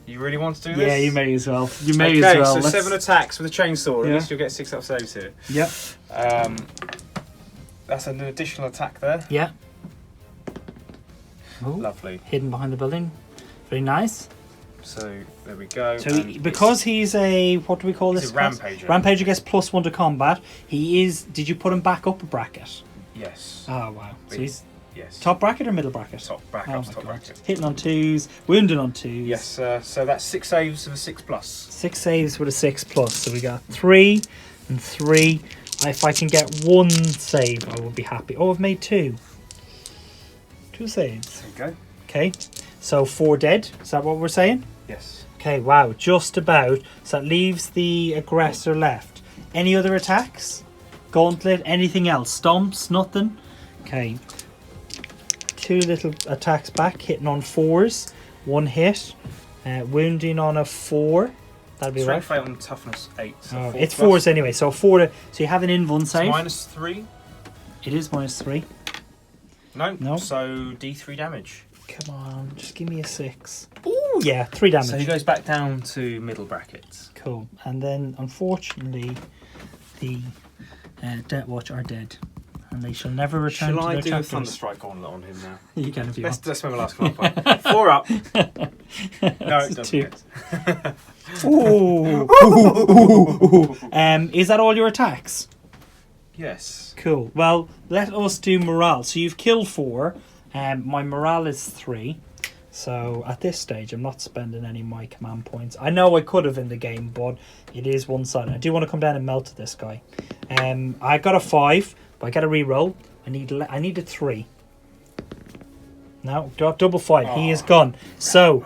You really want to do this? Yeah, you may as well. You may Okay, as well. so 7 attacks with a chainsaw. At Yeah. least you'll get 6 up saves here. Yep. That's an additional attack there. Yeah. Ooh. Lovely. Hidden behind the building. Very nice. So there we go. So and because he's a, what do we call he's this? a rampager. Rampager gets +1 to combat. He is. Did you put him back up a bracket? Yes. Oh wow. So he's Yes. Top bracket or middle bracket? Top bracket. Oh my top God. bracket. Hitting on 2s, wounding on 2s. Yes, so that's 6 saves and a 6+. 6 saves with a 6+. So we got 3 and 3. If I can get 1 save, I will be happy. Oh, I've made 2. 2 saves. There you go. Okay, so 4 dead. Is that what we're saying? Yes. Okay, wow, just about. So that leaves the aggressor left. Any other attacks? Gauntlet, anything else? Stomps, nothing? Okay. 2 little attacks back, hitting on 4s. 1 hit. Wounding on a 4. That'd be Strength right. 8 on toughness 8. So Oh, 4 it's plus. 4s anyway, so 4 so you have an invuln save. -3. It is -3. No. No. So D3 damage. Come on, just give me a 6. Ooh, yeah, 3 damage. So he goes back down to middle brackets. Cool. And then, unfortunately, the Deathwatch are dead. And they shall never return Shall to I their do chapters. a Thunderstrike gauntlet on him now? You can if you want. That's when my last command point. 4 up. No, it doesn't. 2. Get. Ooh. Is that all your attacks? Yes. Cool. Well, let us do morale. So you've killed 4. My morale is 3. So at this stage, I'm not spending any of my command points. I know I could have in the game, but it is one-sided. I do want to come down and melt this guy. I got a 5, but I got a reroll. I need a 3. No, double 5. He is gone. So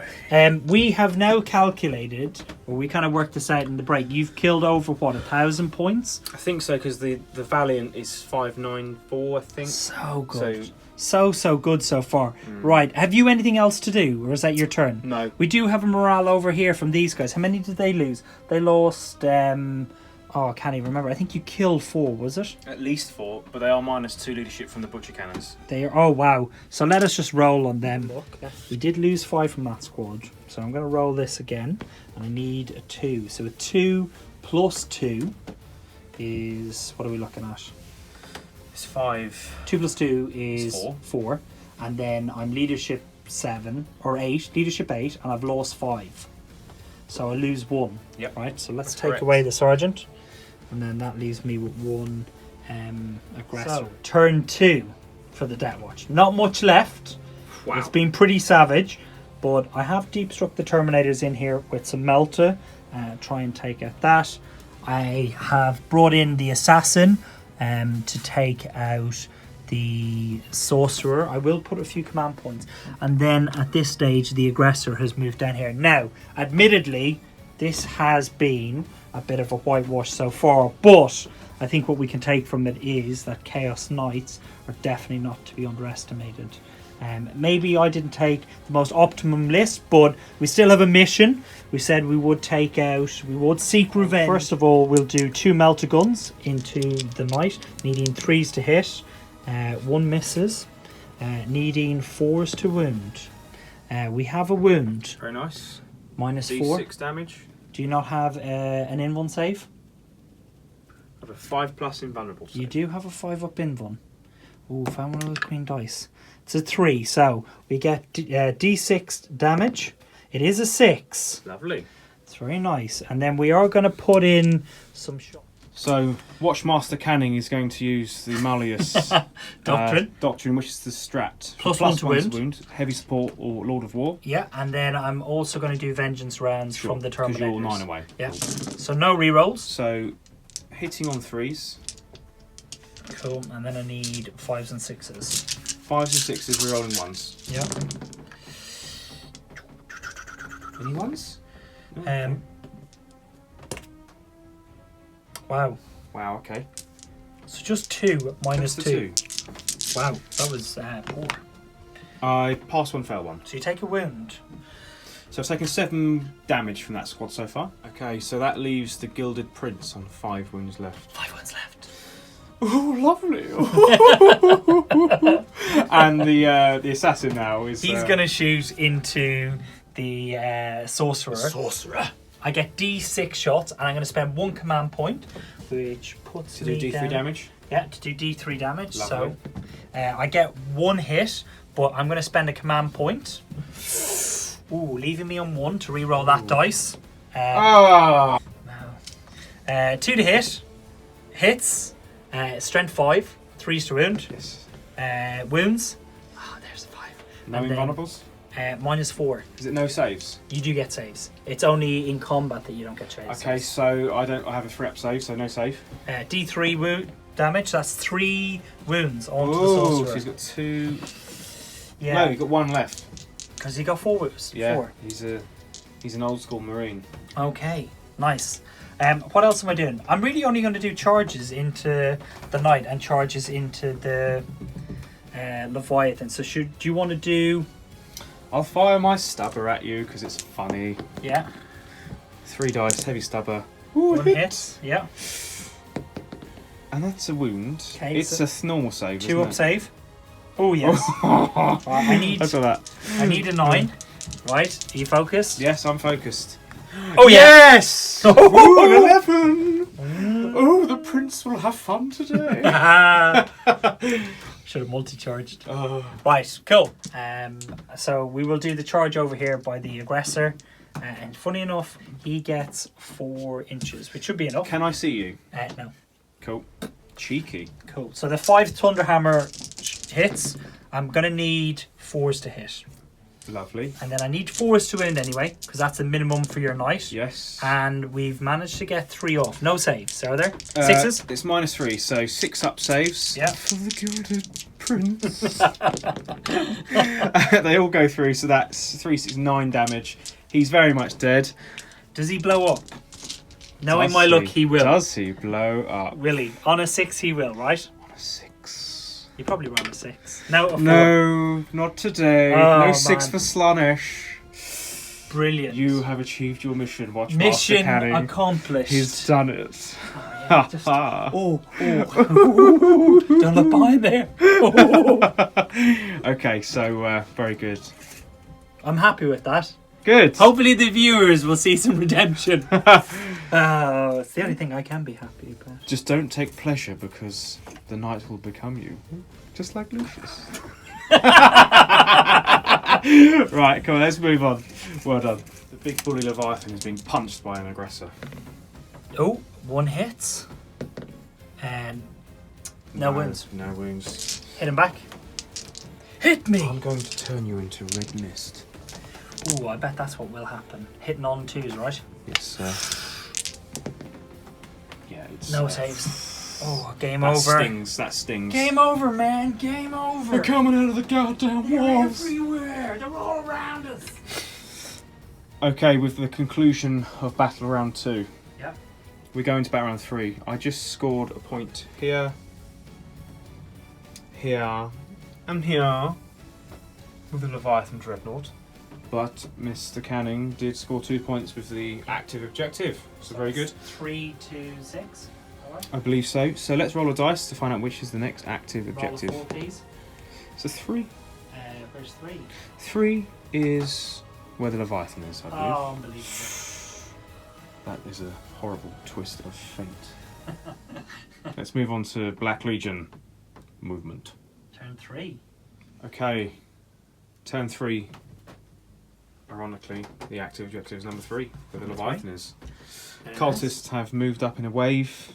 we have now calculated, or we kind of worked this out in the break. You've killed over what, 1,000 points? I think so, because the Valiant is 594, I think. So good. So good so far. Right, have you anything else to do, or is that your turn? No. We do have a morale over here from these guys. How many did they lose? They lost, I can't even remember. I think you killed 4, was it? At least 4, but they are -2 leadership from the Butcher Cannons. They are, oh wow. So let us just roll on them. We did lose 5 from that squad. So I'm going to roll this again. And I need a 2. So a 2 plus 2 is, what are we looking at? It's 5. 2 plus 2 is It's 4. And then I'm leadership 7 or 8, leadership 8, and I've lost 5. So I lose 1. Yep. Right, so let's That's take correct. away the sergeant. And then that leaves me with 1 aggressor. So, turn 2 for the Deathwatch. Not much left. Wow. It's been pretty savage. But I have deep struck the Terminators in here with some Melta. Try and take out that. I have brought in the Assassin to take out the Sorcerer. I will put a few command points. And then at this stage, the Aggressor has moved down here. Now, admittedly, this has been a bit of a whitewash so far, but I think what we can take from it is that Chaos Knights are definitely not to be underestimated. Maybe I didn't take the most optimum list, but we still have a mission. We said we would seek revenge. First of all, we'll do 2 melter guns into the knight, needing 3s to hit, 1 misses, needing 4s to wound. We have a wound, Very nice. -4. D6 damage. Do you not have an invuln save? I have a 5+ invulnerable save. You do have a 5 up invuln. Ooh, found one of those queen dice. It's a 3, so we get D6 damage. It is a 6. Lovely. It's very nice. And then we are going to put in some shots. So, Watchmaster Canning is going to use the Malleus doctrine, which is the strat. Plus 1 to wound. Heavy support or Lord of War. Yeah, and then I'm also going to do vengeance rounds from the Because you're Terminators. 9 away. Yeah. So no rerolls. So, hitting on 3s. Cool. And then I need 5s and 6s. 5s and 6s, we're rolling 1s. Yeah. Any 1s? Wow. Wow, okay. So just 2 minus Just the 2. Wow, that was poor. I pass 1, fail 1. So you take a wound. So I've taken 7 damage from that squad so far. Okay, so that leaves the Gilded Prince on 5 wounds left. 5 wounds left. Oh, lovely! And the assassin now is... He's going to shoot into the sorcerer. Sorcerer. I get D6 shots, and I'm going to spend 1 command point, which puts To do me D3 down. damage? Yeah, to do D3 damage. Lovely. So I get 1 hit, but I'm going to spend a command point. Ooh, leaving me on 1 to reroll that dice. Ah! 2 to hit. Hits. Strength 5. 3s to wound. Yes. Wounds. No And then- invulnerables? -4. Is it no saves? You do get saves. It's only in combat that you don't get saves. Okay, so I have a 3-up save, so no save. D3 wound damage. That's 3 wounds onto the Oh, sorcerer. so he's got 2. Yeah, No, you've got 1 left. because he got 4 wounds. Yeah, 4. he's an old school marine. Okay, nice. What else am I doing? I'm really only going to do charges into the knight and charges into the Leviathan. So do you want to do? I'll fire my stubber at you because it's funny. Yeah, 3 dice, heavy stubber. Ooh, 1 hit. Yeah, And that's a wound. Okay, It's so a normal save. 2 up isn't save. Oh yes. Right, I need Look at that. I need a 9. Right, are you focused? Yes, I'm focused. Oh yeah. Yes! Ooh, an 11! Oh, the prince will have fun today. Should have multi-charged. Oh. Right, cool. So we will do the charge over here by the aggressor, and funny enough, he gets 4 inches, which should be enough. Can I see you? No, Cool. Cheeky. cool. So the 5 Thunderhammer hits. I'm gonna need 4s to hit, Lovely. and then I need 4s to wound anyway, because that's the minimum for your knight. Yes. And we've managed to get 3 off. No saves, are there? 6s? It's -3, so 6 up saves. Yeah. For the gilded prince. They all go through, so that's 3, 6, 9 damage. He's very much dead. Does he blow up? Knowing Does my luck, he will. Does he blow up? Will he? On a 6, he will, right? On a 6. You probably run a 6. No, a 4. No, not today. Oh, No 6 man. for Slaanesh. Brilliant. You have achieved your mission. Watch Mission Master Canning. accomplished. He's done it. Yeah, just- oh. Don't look behind there. Oh. Okay, so very good. I'm happy with that. Good. Hopefully the viewers will see some redemption. It's the only thing I can be happy about. Just don't take pleasure because the knight will become you. Just like Lucius. Right, come on, let's move on. Well done. The big bully Leviathan is being punched by an aggressor. Oh, 1 hit. And no wounds. No wounds. Hit him back. Hit me! I'm going to turn you into red mist. Ooh, I bet that's what will happen. Hitting on 2s, right? It's yeah, it's No saves. Oh, game that over. Stings. That stings. Game over, man. Game over. They're coming out of the goddamn They're walls. everywhere. They're all around us. Okay, with the conclusion of battle round 2, Yep. we go into battle round 3. I just scored a point here, here, and here with the Leviathan Dreadnought. But Mr. Canning did score 2 points with the active objective. So very good. 3, 2, 6. All right. I believe so. So let's roll a dice to find out which is the next active objective. Roll a 4, please. So 3. Where's 3? 3 is where the Leviathan is, I believe. Oh, unbelievable. That is a horrible twist of fate. Let's move on to Black Legion movement. Turn 3. Okay, turn 3. Ironically, the active objective is number 3, where the Leviathan is. Cultists have moved up in a wave.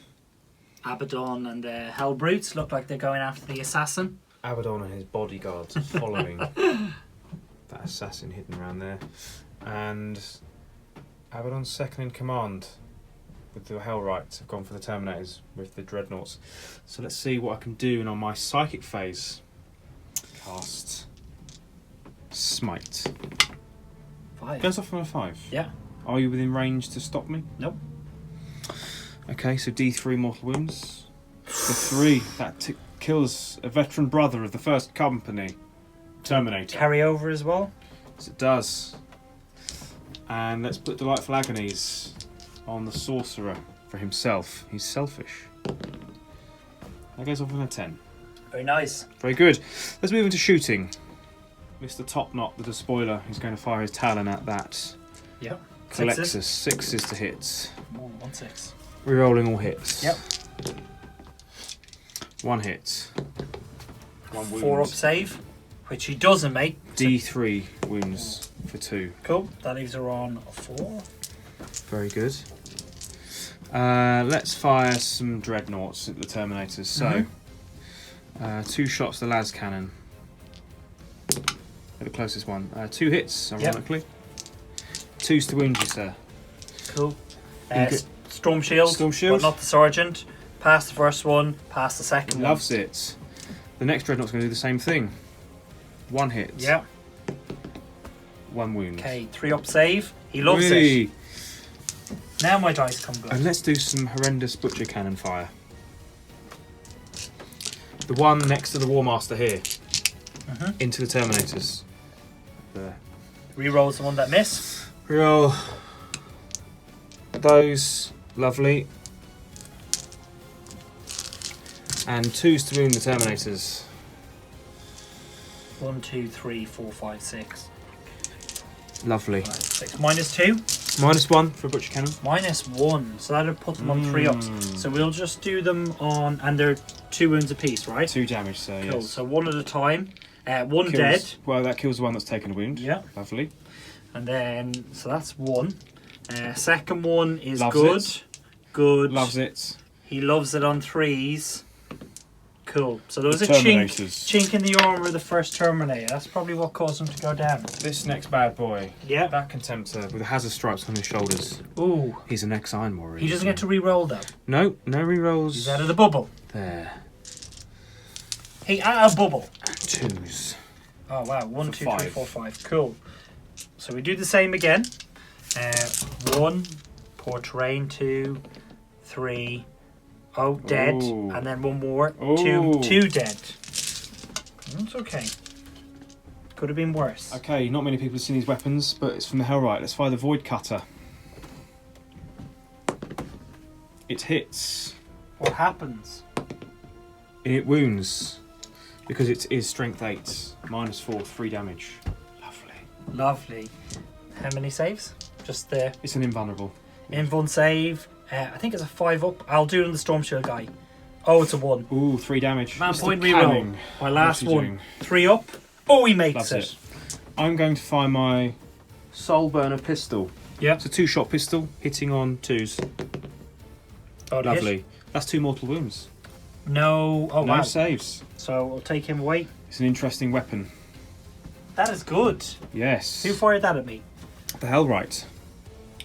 Abbadon and the Hell Brutes look like they're going after the assassin. Abbadon and his bodyguards are following that assassin hidden around there. And Abbadon's second in command with the Hellrights have gone for the Terminators with the Dreadnoughts. So let's see what I can do. And on my psychic phase, cast Smite. 5. Goes off on a 5. Yeah. Are you within range to stop me? Nope. Okay, so D3 mortal wounds. The 3 that kills a veteran brother of the first company, Terminator. Carry over as well. Yes, it does. And let's put Delightful Agonies on the sorcerer for himself. He's selfish. That goes off on a 10. Very nice. Very good. Let's move into shooting. Mr. Topknot, the despoiler, is going to fire his talon at that. Yep. Collectus. 6s to hit. 1, 6. Rerolling all hits. Yep. 1 hit. 1 wound. 4 up save, which he doesn't make. D3 wounds for 2. Cool. That leaves her on 4. Very good. Let's fire some dreadnoughts at the Terminators. So, 2 shots the las cannon. the closest one. 2 hits, ironically. 2s to wound you, sir. Cool. Good. Storm Shield. Storm Shield. But not the Sergeant. Pass the first one, pass the second one. Loves it. The next Dreadnought's going to do the same thing. 1 hit. Yeah. 1 wound. Okay, 3-up save. He loves Really? it. Now my dice come good. And let's do some horrendous butcher cannon fire. The one next to the War Master here. Into the Terminators. There. Rerolls the one that miss. Reroll those. Lovely. And 2s to wound the Terminators. 1, 2, 3, 4, 5, 6. Lovely. Right, 6. -2. -1 for a butcher cannon. -1. So that'll put them on 3-ups. So we'll just do them on, and they're 2 wounds apiece, right? 2 damage, so Cool. yes. So 1 at a time. 1 Kills- dead. Well, that kills the one that's taken a wound. Yeah. Lovely. And then, so that's 1. Second one is Loves good. it. Good. Loves it. He loves it on 3s. Cool. So there was The a Terminators. chink in the armour of the first Terminator. That's probably what caused him to go down. This next bad boy. Yeah. That Contemptor with the hazard stripes on his shoulders. Ooh. He's an ex-Iron Warrior. He doesn't get to re-roll though. No, no rerolls. He's out of the bubble. There. He out of bubble. 2s. Oh wow. 1, For 2, 3, 5. 4, 5. Cool. So we do the same again. 1. Poor terrain. 2, 3. Oh, dead. Ooh. And then 1 more. Ooh. 2 dead. That's okay. Could have been worse. Okay, not many people have seen these weapons, but it's from the Hellrite. Let's fire the Void Cutter. It hits. What happens? It wounds. Because it is strength 8. -4, 3 damage. Lovely. Lovely. How many saves? Just the It's an invulnerable. invuln save. I think it's a 5-up. I'll do it on the Storm Shield guy. Oh, it's a 1. Ooh, 3 damage. Man Mr. point reroll. Canning. My last What's he one. doing? 3-up. Oh, he makes Loves it. it. I'm going to fire my Soul Burner pistol. Yep. It's a 2-shot pistol, hitting on 2s. Oh, it hit. Lovely. That's 2 mortal wounds. No. Oh, No wow. saves. So I'll take him away. It's an interesting weapon. That is good. Yes. Who fired that at me? The Hellrite.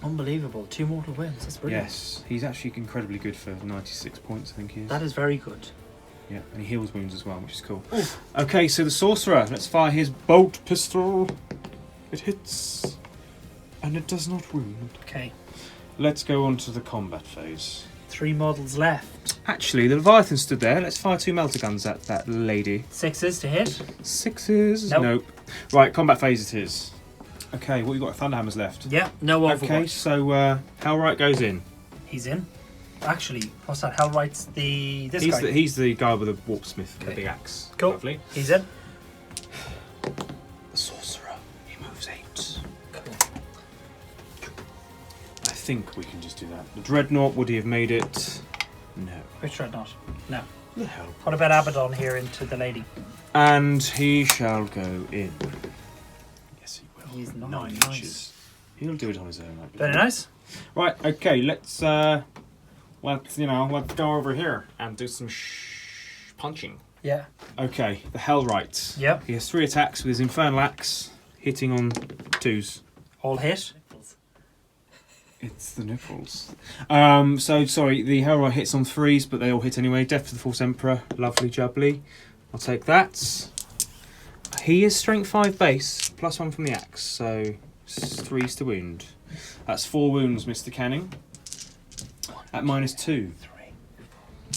Unbelievable. 2 mortal wins. That's brilliant. Yes. He's actually incredibly good for 96 points, I think he is. That is very good. Yeah, and he heals wounds as well, which is cool. Ooh. Okay, so the Sorcerer. Let's fire his bolt pistol. It hits. And it does not wound. Okay. Let's go on to the combat phase. 3 models left. Actually, the Leviathan stood there. Let's fire 2 melter guns at that lady. 6s to hit. 6s. Nope. Nope. Right, combat phase it is. Okay, what you got? Thunderhammers left. Yeah. No Overwatch. Okay, so Hellrite goes in. He's in. Actually, what's that? Hellrite's this guy. He's the guy with the warp smith, Okay. the big axe. Cool. Lovely. He's in. The Sorcerer. He moves 8. Cool. I think we can just do that. The Dreadnought, would he have made it? No. Which Dreadnought? No. The hell. What about Abbadon here into the lady? And he shall go in. Yes, he will. He's not 9 nice. inches. He'll do it on his own. I believe. Very nice. Right. Okay. Let's go over here and do some punching. Yeah. Okay. The Hellrite. Yep. He has 3 attacks with his Infernal Axe, hitting on 2s. All hit. It's the nipples. So sorry, the Hellrite hits on 3s, but they all hit anyway. Death to the False Emperor, lovely jubbly. I'll take that. He is strength 5 base, +1 from the axe, so 3s to wound. That's 4 wounds, Mr. Canning. At -2. 3.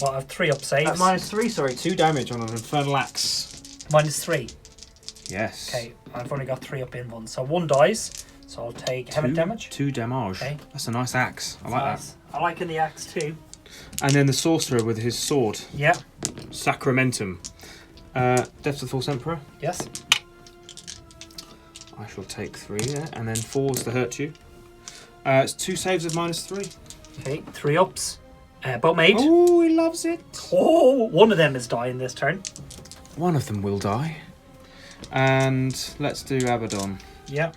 Well, I have 3-up saves. At -3, sorry, 2 damage on an Infernal Axe. -3. Yes. Okay, I've only got 3-up in one. So 1 dies. So I'll take how much damage? 2 damage. Okay. That's a nice axe. I like that. I like in the axe too. And then the Sorcerer with his sword. Yeah. Sacramentum. Death to the False Emperor. Yes. I shall take 3 there, and then 4s to hurt you. It's 2 saves of -3. Okay, 3-ups. Both made. Oh, he loves it. Oh, one of them is dying this turn. One of them will die. And let's do Abbadon. Yeah.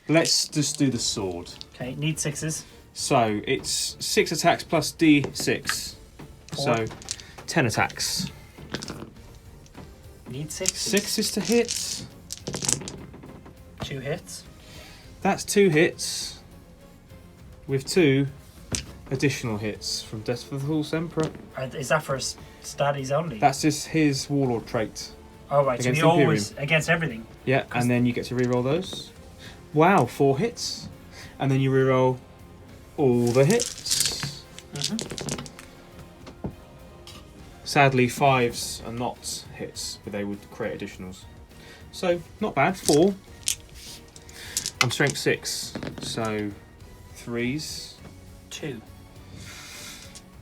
Let's just do the sword. Okay, need 6s. So it's 6 attacks plus D6. 4. So 10 attacks. Need 6s. 6 is to hit. 2 hits. That's 2 hits with 2 additional hits from Death for the False Emperor. Is that for statties only? That's just his warlord trait. Oh, right. So against you Imperium. always against everything. Yeah, and then you get to reroll those. Wow, 4 hits. And then you reroll all the hits. Sadly, 5s are not hits, but they would create additionals. So, not bad. 4. I'm strength 6, so 3s. 2.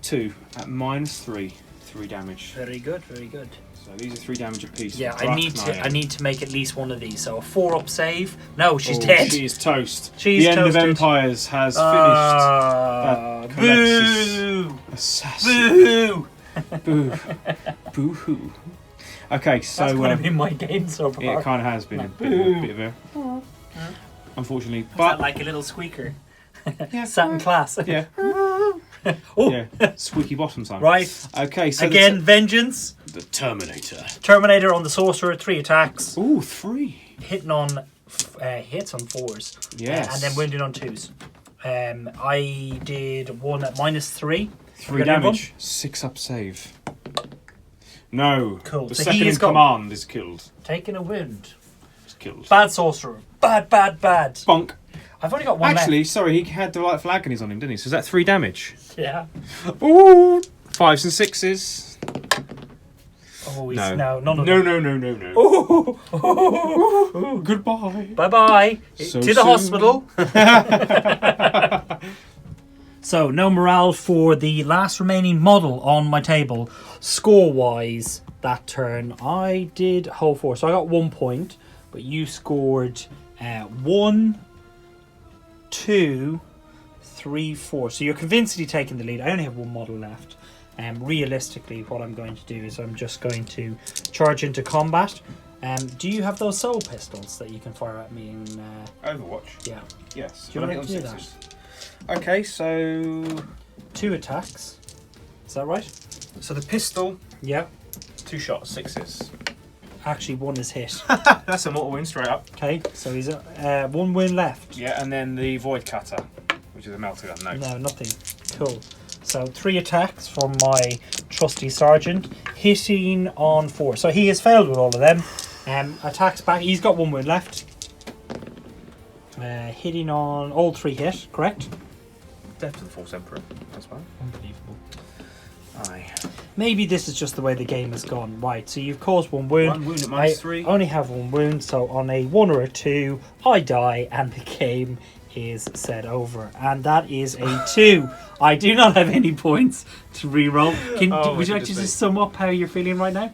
2 at -3. 3 damage. Very good. Very good. So these are 3 damage apiece. Yeah, for I need Draknaya. to make at least one of these. So a 4-up save. No, she's Oh, dead. She is toast. She's the end toasted. of Empires has finished. Boo! Assassin. Boo! Boo. Boo-hoo. Okay, so... That's going to be my game so far. yeah, it kind of has been Like, a bit of a... Unfortunately, Was but... that like a little squeaker? yeah, Sat in class. yeah, Oh, yeah. Squeaky bottom time. right. Okay, so... Again, vengeance. The Terminator. Terminator on the sorcerer, 3 attacks. Ooh, 3. Hitting on hits on 4s. Yes. And then wounded on 2s. I did 1 at -3. 3 damage. 6 up save. No. Cool. The So second he in has got- command is killed. Taking a wound. Is killed. Bad sorcerer. Bad. Bonk. I've only got 1 Actually, sorry, he had delightful agonies on him, didn't he? So is that 3 damage? left. Yeah. Ooh, 5s and 6s. Oh, he's, No. no, none of No, them. no. Oh, Goodbye. bye. So to the soon. hospital. So, no morale for the last remaining model on my table. Score-wise, that turn, I did whole 4. So I got 1 point, but you scored 1, 2, 3, 4. So you're convincingly taking the lead. I only have 1 model left. Realistically, what I'm going to do is I'm just going to charge into combat. Do you have those soul pistols that you can fire at me in... Overwatch. yeah. Yes. Do you but want I to hit do on that? 6s. Okay, so 2 attacks. Is that right? the pistol, Yeah. 2 shots, 6s. Actually, 1 is hit. That's a mortal wound straight up. Okay, so he's 1 wound left. Yeah, and then the void cutter, which is a melted gun. No. No, nothing. Cool. So 3 attacks from my trusty sergeant, hitting on 4. So he has failed with all of them. Attacks back. He's got 1 wound left. Hitting on all 3 hit. Correct. Death to the False Emperor. That's fine. Unbelievable. Aye. Maybe this is just the way the game has gone. Right. So you've caused 1 wound. 1 wound at I -3. only have 1 wound. So on a 1 or a 2, I die, and the game is set over, and that is a 2. I do not have any points to reroll. Would you like to just sum up how you're feeling right now?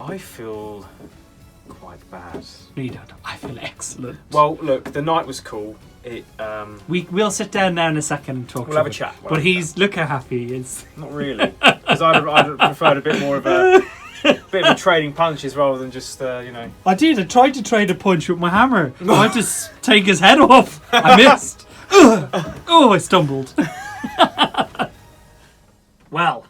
I feel quite bad. No, you don't. I feel excellent. Well, look, the night was cool. It We'll sit down now in a second and talk. We'll have a it. chat. But look how happy he is. not really, because I'd have preferred a bit more of a trading punches rather than just I did. I tried to trade a punch with my hammer. I tried to take his head off. I missed. Oh, I stumbled. Well,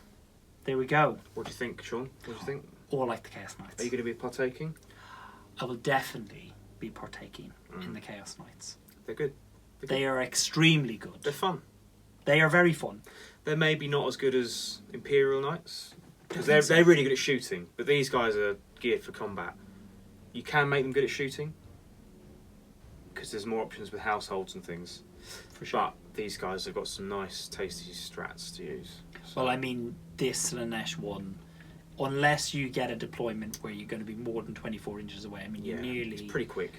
there we go. What do you think, Sean? What do you think? All like the Chaos Knights. Are you going to be partaking? I will definitely be partaking in the Chaos Knights. They're good. They are extremely good. They're fun. They are very fun. They're maybe not as good as Imperial Knights, because think so. they're really good at shooting, but these guys are geared for combat. You can make them good at shooting, because there's more options with households and things. For sure. But these guys have got some nice, tasty strats to use. So. Well, I mean, this Slanesh one, unless you get a deployment where you're going to be more than 24 inches away, I mean, yeah, you're nearly... it's pretty quick.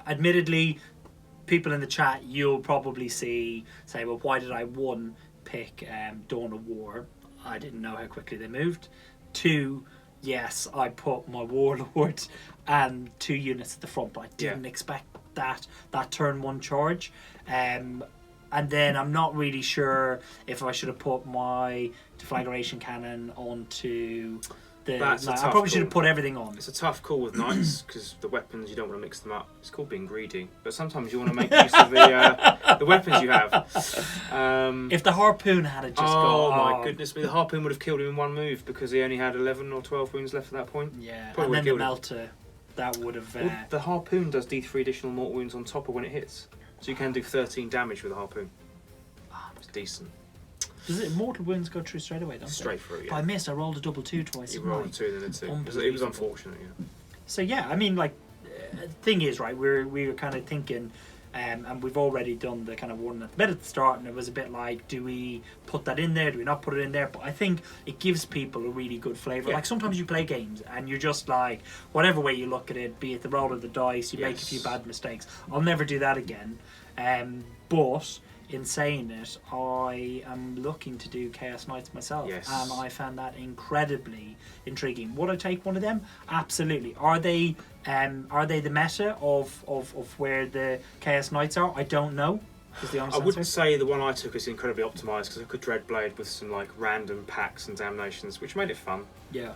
Admittedly, people in the chat, you'll probably say, well, why did I, 1, pick Dawn of War? I didn't know how quickly they moved. 2, yes, I put my Warlord and 2 units at the front, but I didn't expect that turn 1 charge. And then I'm not really sure if I should have put my deflagration cannon onto the... I probably should have put everything on. It's a tough call with knights, because the weapons, you don't want to mix them up. It's called being greedy, but sometimes you want to make use of the weapons you have. If the harpoon had just gone... Oh my goodness me, the harpoon would have killed him in 1 move, because he only had 11 or 12 wounds left at that point. Yeah, Probably and then the would've killed melter. that would have. Well, the harpoon does D3 additional mortal wounds on top of when it hits, so you can do 13 damage with a harpoon. It's decent. Does it mortal wounds go through straight away? Don't Straight through, But yeah. I missed. I rolled a double 2 twice. You didn't rolled I? a 2 then a 2. It was Unbelievable. unfortunate, yeah. So yeah, I mean, like, the thing is, right? We were kind of thinking. And we've already done the kind of one bit at the start, and it was a bit like, do we put that in there? Do we not put it in there? But I think it gives people a really good flavour. Yeah. Like sometimes you play games and you're just like, whatever way you look at it, be it the roll of the dice, you make a few bad mistakes. I'll never do that again. But in saying it, I am looking to do Chaos Knights myself, and I found that incredibly intriguing. Would I take one of them? Absolutely. Are they the meta of where the Chaos Knights are? I don't know. Is the honest I wouldn't answer. say the one I took is incredibly optimised, because I could Dreadblade with some like random packs and damnations, which made it fun. Yeah.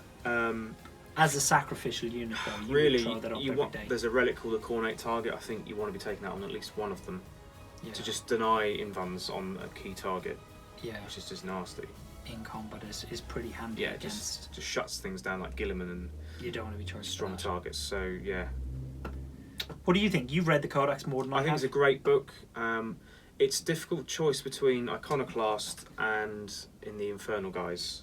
As a sacrificial unit, though, you Really, would throw that up you every want, day. there's a relic called a Cornate Target. I think you want to be taking that on at least one of them, Yeah. to just deny invuns on a key target, Yeah. which is just nasty. In combat is pretty handy Yeah, it against. just shuts things down like Gilliman and You don't want to be charged strong for that. targets. So yeah, What do you think? You've read the Codex more than I I think have. it's a great book. It's a difficult choice between Iconoclast and in the Infernal Guys,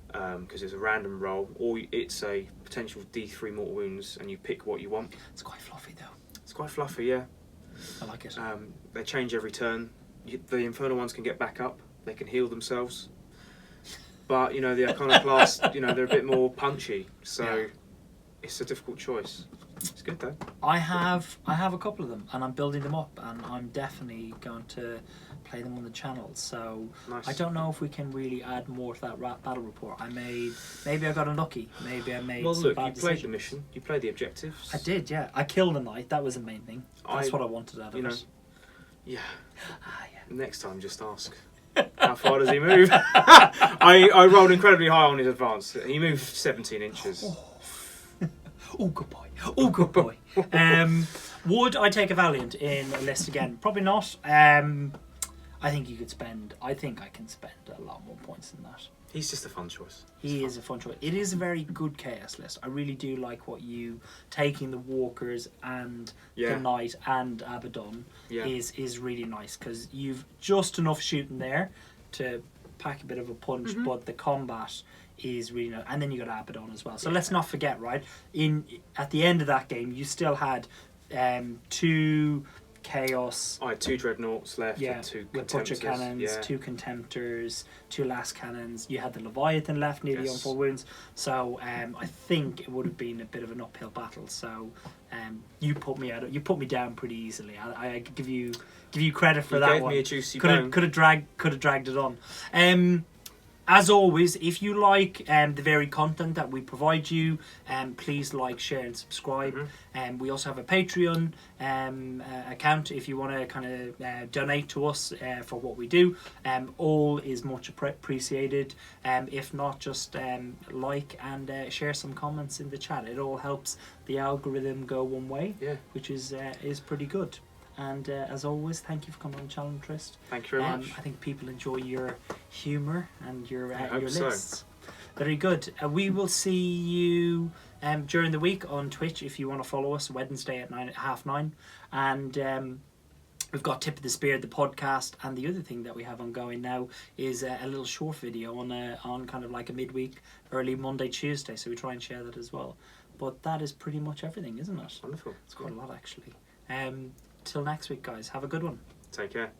because it's a random roll, or it's a potential D3 mortal wounds, and you pick what you want. It's quite fluffy though. It's quite fluffy, yeah. I like it. They change every turn. The Infernal ones can get back up. They can heal themselves. But you know, the Iconoclast, you know, they're a bit more punchy. So Yeah. it's a difficult choice. It's good though. I have a couple of them, and I'm building them up, and I'm definitely going to play them on the channel. So Nice. I don't know if we can really add more to that battle report. Maybe I got unlucky. Maybe I made Well, some look, bad you played the decisions. mission. You played the objectives. I did, yeah. I killed a knight. That was the main thing. That's what I wanted out of you know, it. Yeah. Ah, yeah. Next time, just ask. How far does he move? I rolled incredibly high on his advance. He moved 17 inches. Oh, good boy. Oh, good boy. Would I take a Valiant in a list again? Probably not. I think you could spend. I think I can spend a lot more points than that. He's just a fun choice. He is a fun choice. It is a very good chaos list. I really do like what you taking the walkers and the knight and Abbadon is really nice, because you've just enough shooting there to pack a bit of a punch, but the combat is really nice. And then you got Abbadon as well. So let's not forget, right? At the end of that game, you still had 2 chaos. I had 2 dreadnoughts left, and 2 with butcher contemptors. cannons, 2 contemptors, 2 last cannons. You had the Leviathan left, nearly on 4 wounds. So I think it would have been a bit of an uphill battle. So you put me down pretty easily. I give you credit for You that gave one. me a juicy Could have dragged it on. As always, if you like the varied content that we provide you, please like, share and subscribe. We also have a Patreon account if you want to kind of donate to us for what we do. All is much appreciated. If not, just like and share some comments in the chat. It all helps the algorithm go one way, which is pretty good. And as always, thank you for coming on the channel, Trist. Thank you very much. I think people enjoy your humour and your hope lists. so. Very good. We will see you during the week on Twitch if you want to follow us. Wednesday at 9:30. And we've got Tip of the Spear, the podcast, and the other thing that we have ongoing now is a little short video on kind of like a midweek, early Monday, Tuesday. So we try and share that as well. But that is pretty much everything, isn't it? Wonderful. It's quite a lot actually. Till next week, guys. Have a good one. Take care.